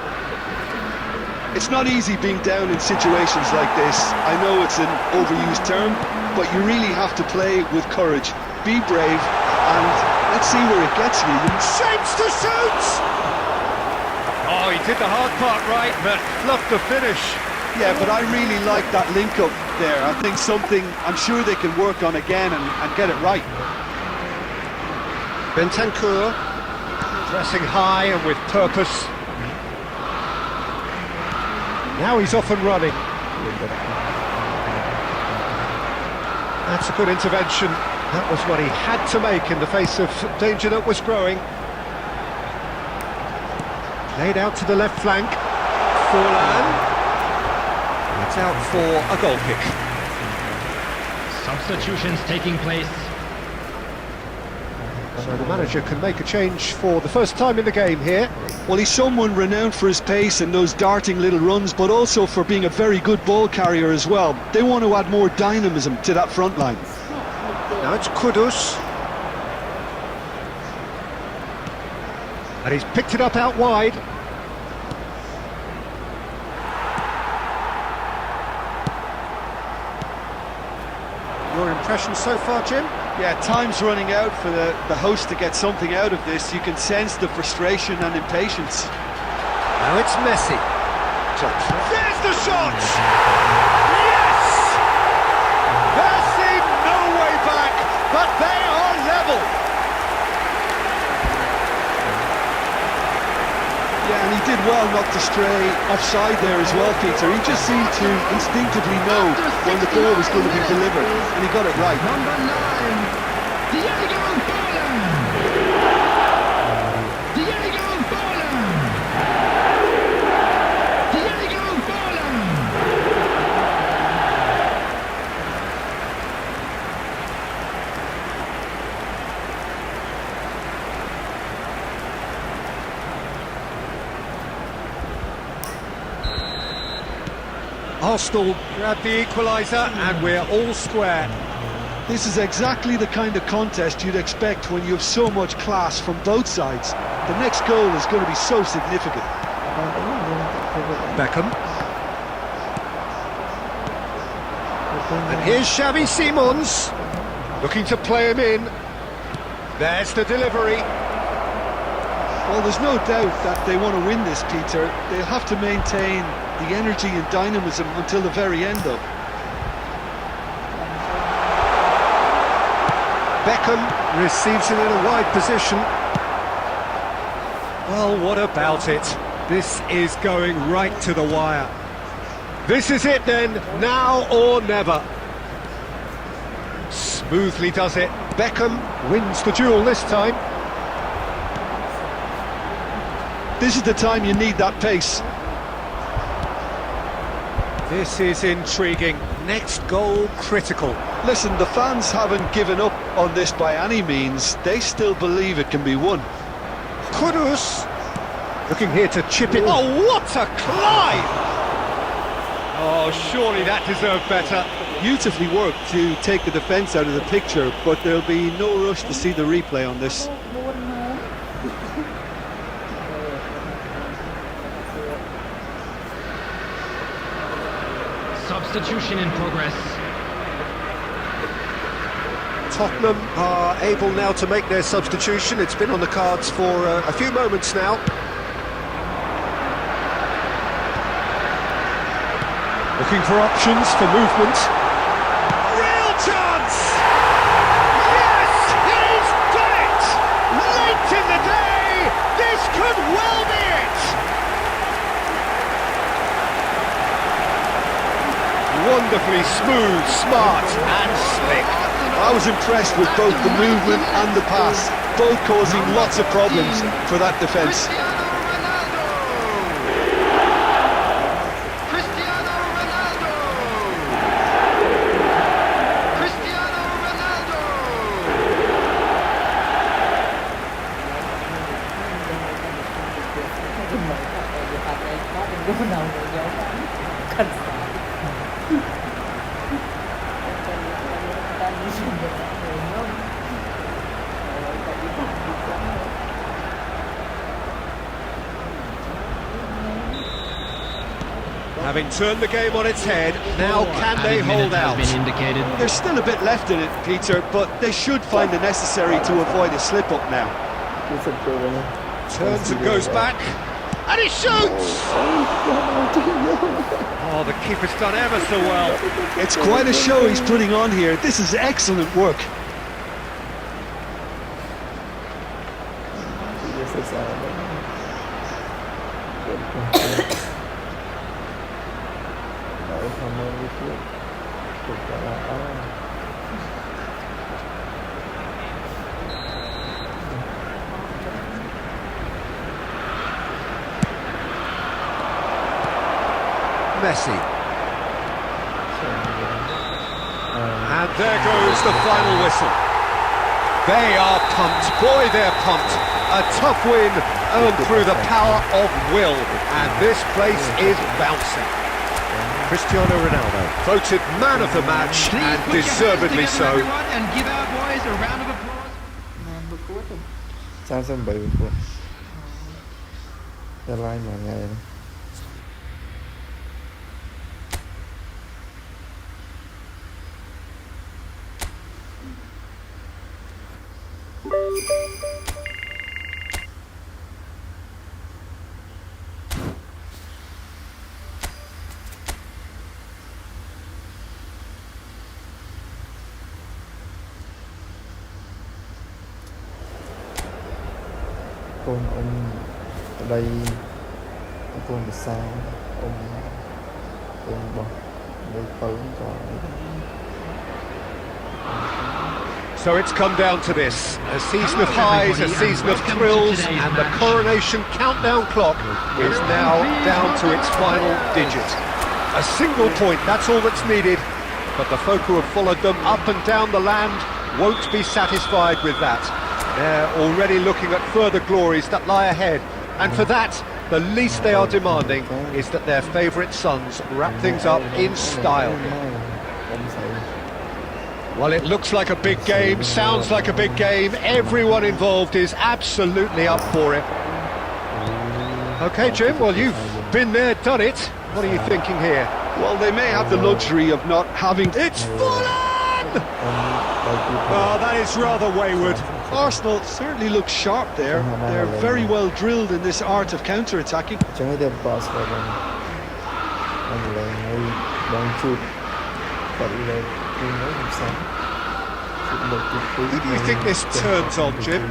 It's not easy being down in situations like this. I know it's an overused term, but you really have to play with courage. Be brave, and let's see where it gets you. Shapes to shoot! Oh, he did the hard part right, but fluffed the finish. Yeah, but I really like that link-up there. I think something I'm sure they can work on again and get it right. Bentancur, pressing high and with purpose. Now he's off and running. That's a good intervention. That was what he had to make in the face of danger that was growing. Laid out to the left flank. Forlan. That's out for a goal kick. Substitutions taking place. So the manager can make a change for the first time in the game here. Well, he's someone renowned for his pace and those darting little runs, but also for being a very good ball carrier as well. They want to add more dynamism to that front line. Now it's Kudus. And he's picked it up out wide. Your impression so far, Jim? Yeah, time's running out for the host to get something out of this. You can sense the frustration and impatience. Now it's Messi. There's the shot! Yes! There seemed no way back, but they are level. Yeah, and he did well not to stray offside there as well, Peter. He just seemed to instinctively know when the ball was going to be delivered, and he got it right. Number 9, Diego Forlan. Diego Forlan. Diego Forlan. Arsenal grab the equaliser, and we're all square. This is exactly the kind of contest you'd expect when you have so much class from both sides. The next goal is going to be so significant. Beckham. And here's Xavi Simons, looking to play him in. There's the delivery. Well, there's no doubt that they want to win this, Peter. They'll have to maintain the energy and dynamism until the very end, though. Beckham receives it in a wide position. Well, what about it? This is going right to the wire. This is it then, now or never. Smoothly does it. Beckham wins the duel this time. This is the time you need that pace. This is intriguing. Next goal critical. Listen, the fans haven't given up on this by any means. They still believe it can be won. Kudus looking here to chip it. Oh, what a climb! Oh, surely that deserved better. Beautifully worked to take the defence out of the picture, but there'll be no rush to see the replay on this. Substitution in progress. Tottenham are able now to make their substitution. It's been on the cards for a few moments now. Looking for options for movement. Real chance! Yes, he's done it! Late in the day, this could well be it! Wonderfully smooth, smart and slick. I was impressed with both the movement and the pass, both causing lots of problems for that defence. Cristiano Ronaldo! Cristiano Ronaldo! Having turned the game on its head, now can they hold out? Has been indicated. There's still a bit left in it, Peter, but they should find the necessary to avoid a slip-up now. Turns and goes back, and he shoots! Oh, the keeper's done ever so well. It's quite a show he's putting on here. This is excellent work. comment với chuyện cực là Messi. And there goes the final whistle. They are pumped. Boy, they're pumped. A tough win earned through the power of will. And this place is bouncing. Cristiano Ronaldo, voted man of the match, Please and put your hands deservedly together, so. everyone, and give our boys a round of applause. Màn bữa cuối tuần. 37 cuộc Airline mà ngày này. Con ông ở đây con bị sao ông bọc đây tấn còn So it's come down to this, a season of highs, a season of thrills, and the coronation countdown clock is now down to its final digit. A single point, that's all that's needed, but the folk who have followed them up and down the land won't be satisfied with that. They're already looking at further glories that lie ahead, and for that, the least they are demanding is that their favourite sons wrap things up in style. Well, it looks like a big game, sounds like a big game. Everyone involved is absolutely up for it. OK, Jim, well, you've been there, done it. What are you thinking here? Well, they may have the luxury of not having... It's full on! Oh, that is rather wayward. Arsenal certainly look sharp there. They're very well drilled in this art of counter-attacking. chẳng hay đẹp pass vào anh là người đang chụp vậy là tôi nói làm sao. Who do you think this turns on, Jim?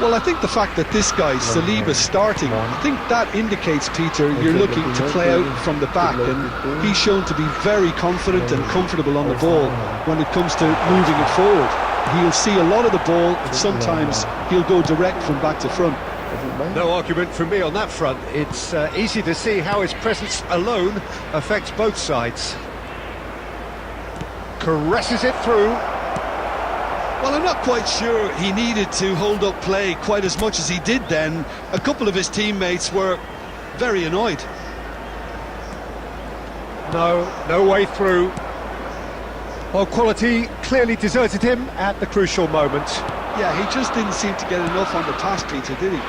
Well, I think the fact that this guy, Saliba, starting, I think that indicates, Peter, you're looking to play out from the back, and he's shown to be very confident and comfortable on the ball when it comes to moving it forward. He'll see a lot of the ball, and sometimes he'll go direct from back to front. No argument from me on that front. It's easy to see how his presence alone affects both sides. Caresses it through. Well, I'm not quite sure he needed to hold up play quite as much as he did then. A couple of his teammates were very annoyed. No way through. Well, quality clearly deserted him at the crucial moment. Yeah, he just didn't seem to get enough on the pass, Peter, did he?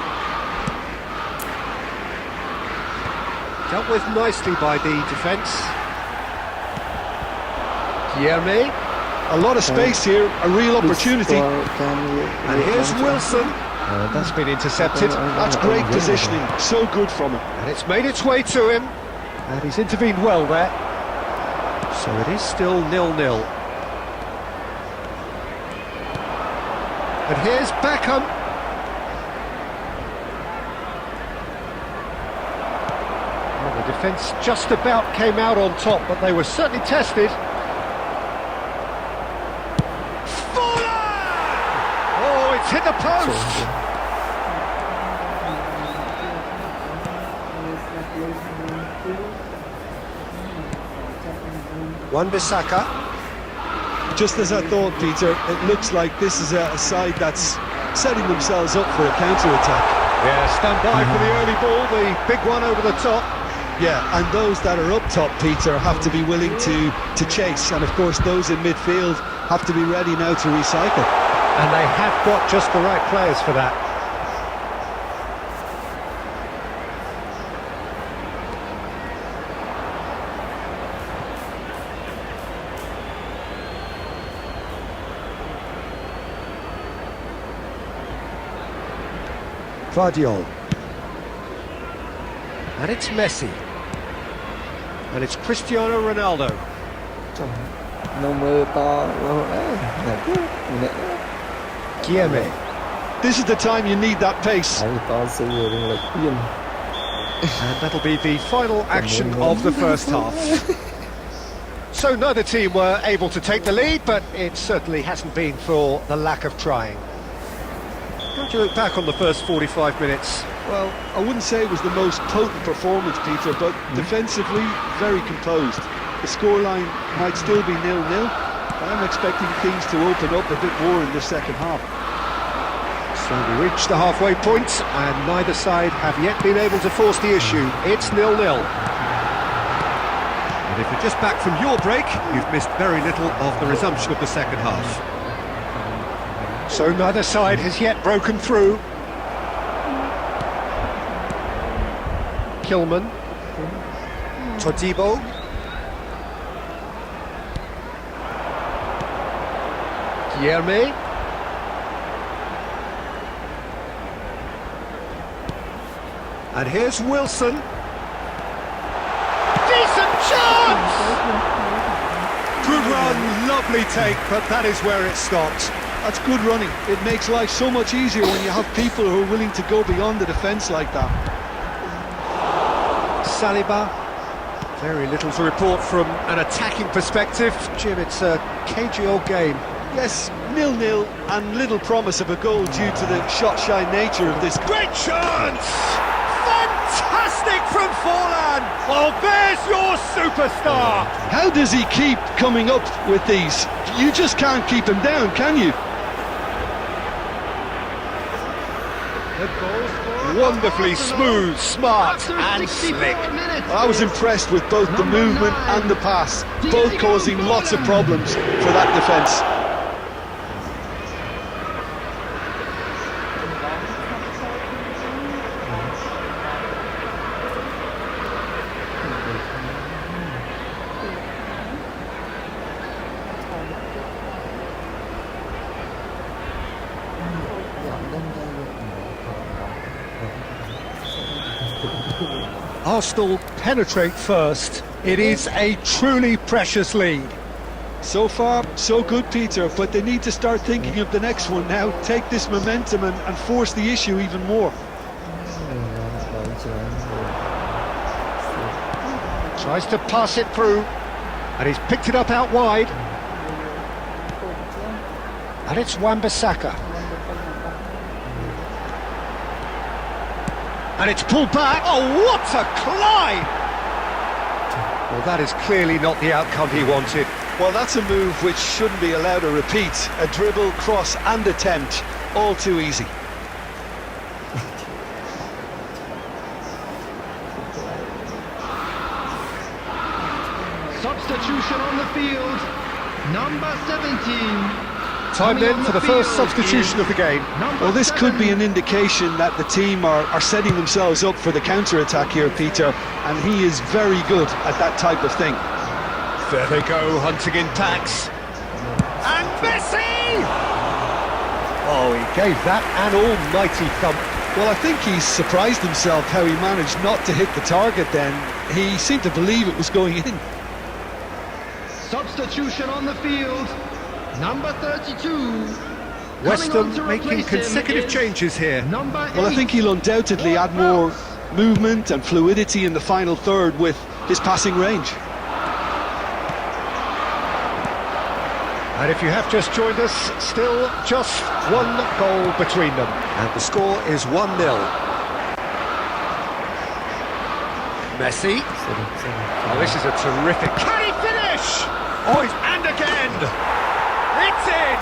Dealt with nicely by the defence. Guilherme. A lot of space here, a real opportunity. And here's Wilson. That's been intercepted. That's great positioning, so good from him. And it's made its way to him. And he's intervened well there. So it is still 0-0. And here's Beckham. Well, the defence just about came out on top, but they were certainly tested. Oh, it's hit the post! Wan-Bissaka. Just as I thought, Peter, it looks like this is a side that's setting themselves up for a counter-attack. Yeah, stand by for the early ball, the big one over the top. Yeah, and those that are up top, Peter, have to be willing to chase. And of course, those in midfield have to be ready now to recycle. And they have got just the right players for that. Gvardiol. And it's Messi. And it's Cristiano Ronaldo. Nó mơ to Guilherme. This is the time you need that pace. to xây dựng là khuyên. And that'll be the final action of the first half. So neither team were able to take the lead, but it certainly hasn't been for the lack of trying. How do you look back on the first 45 minutes? Well, I wouldn't say it was the most potent performance, Peter, but defensively, very composed. The scoreline might still be 0-0, but I'm expecting things to open up a bit more in the second half. So we reach the halfway point, and neither side have yet been able to force the issue. It's 0-0. And if you're just back from your break, you've missed very little of the resumption of the second half. So neither side has yet broken through. Kilman. Todibo. Guilherme. And here's Wilson. Decent chance! Good run, lovely take, but that is where it stopped. That's good running. It makes life so much easier when you have people who are willing to go beyond the defence like that. Saliba. Very little to report from an attacking perspective. Jim, it's a cagey old game. Yes, 0-0 and little promise of a goal due to the shot-shy nature of this. Great chance! Fantastic from Forlan! Well, there's your superstar! How does he keep coming up with these? You just can't keep him down, can you? Wonderfully smooth, smart and slick. I was impressed with both the movement and the pass, both causing lots of problems for that defence. Arsenal penetrate first. It is a truly precious lead. So far, so good, Peter, but they need to start thinking of the next one now. Take this momentum and force the issue even more. Tries to pass it through, and he's picked it up out wide. And it's Wan-Bissaka. And it's pulled back. Oh, what a climb! Well, that is clearly not the outcome he wanted. Well, that's a move which shouldn't be allowed to repeat. A dribble, cross and attempt, all too easy. Substitution on the field, number 17. Time then for the first substitution of the game. Well, this could be an indication that the team are setting themselves up for the counter-attack here, Peter, and he is very good at that type of thing. There they go, hunting in packs. And Messi! Oh, he gave that an almighty thump. Well, I think he's surprised himself how he managed not to hit the target then. He seemed to believe it was going in. Substitution on the field, number 32. West Ham making consecutive changes here. Well, I think he'll undoubtedly add more movement and fluidity in the final third with his passing range. And if you have just joined us, still just one goal between them. And the score is 1-0. Messi. Oh, this is a terrific... Can he finish? Oh, and again! It's in!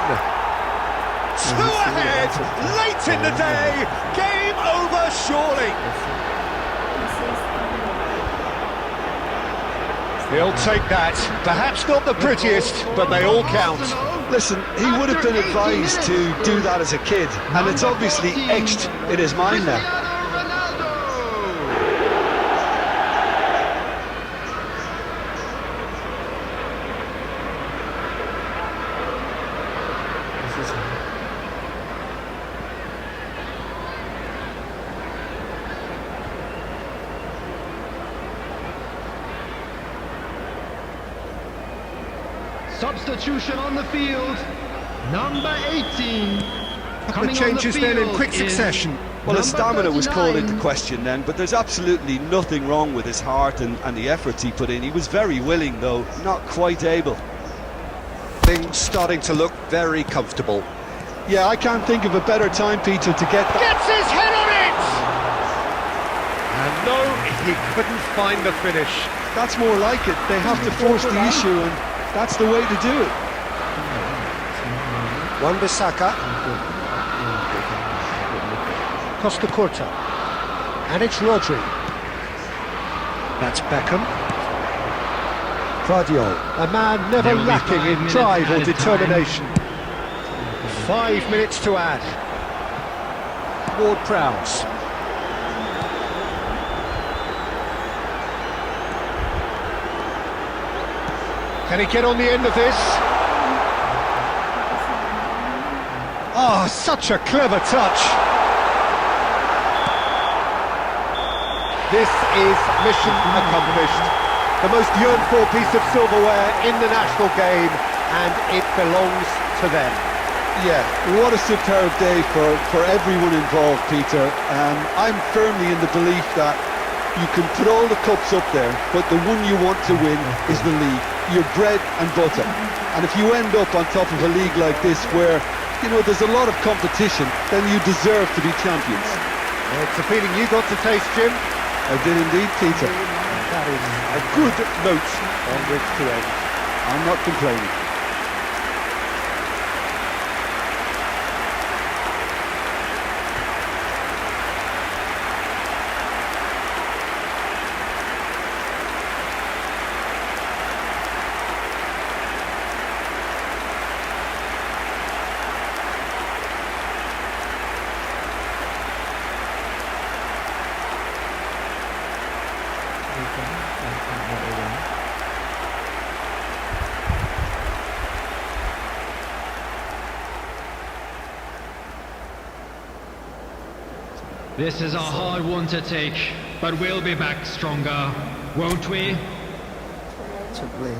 2 ahead, late in the day, game over surely. He'll take that. Perhaps not the prettiest, but they all count. Listen, he would have been advised to do that as a kid, and it's obviously etched in his mind now. Substitution on the field, number 18. The changes then in quick succession. Well, his Number stamina was called 39. into question then, but there's absolutely nothing wrong with his heart and the efforts he put in. He was very willing, though, not quite able. Things starting to look very comfortable. Yeah, I can't think of a better time, Peter, to get that. Gets his head on it! And no, he couldn't find the finish. That's more like it. They have to force the issue, and that's the way to do it. Wan-Bissaka. Costa Curta. And it's Rodri. That's Beckham. Gvardiol, a man never There will be lacking 5 in minutes drive or added determination. 5 minutes to add. Ward-Prowse. Can he get on the end of this? Oh, such a clever touch. This is mission accomplished. The most yearned-for piece of silverware in the national game, and it belongs to them. Yeah, what a superb day for everyone involved, Peter. I'm firmly in the belief that you can put all the cups up there, but the one you want to win is the league. Your bread and butter. And if you end up on top of a league like this where, you know, there's a lot of competition, then you deserve to be champions. It's a feeling you got to taste, Jim. I did indeed, Peter. That is a good note on which to end. I'm not complaining. This is a hard one to take, but we'll be back stronger, won't we? Chụp lên.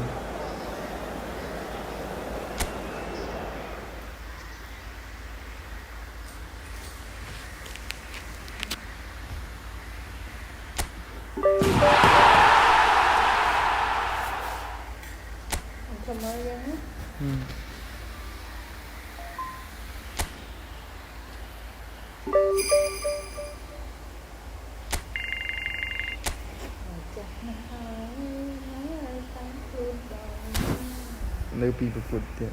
Cho mới ra hết.នៅពីប្រកួតទៀត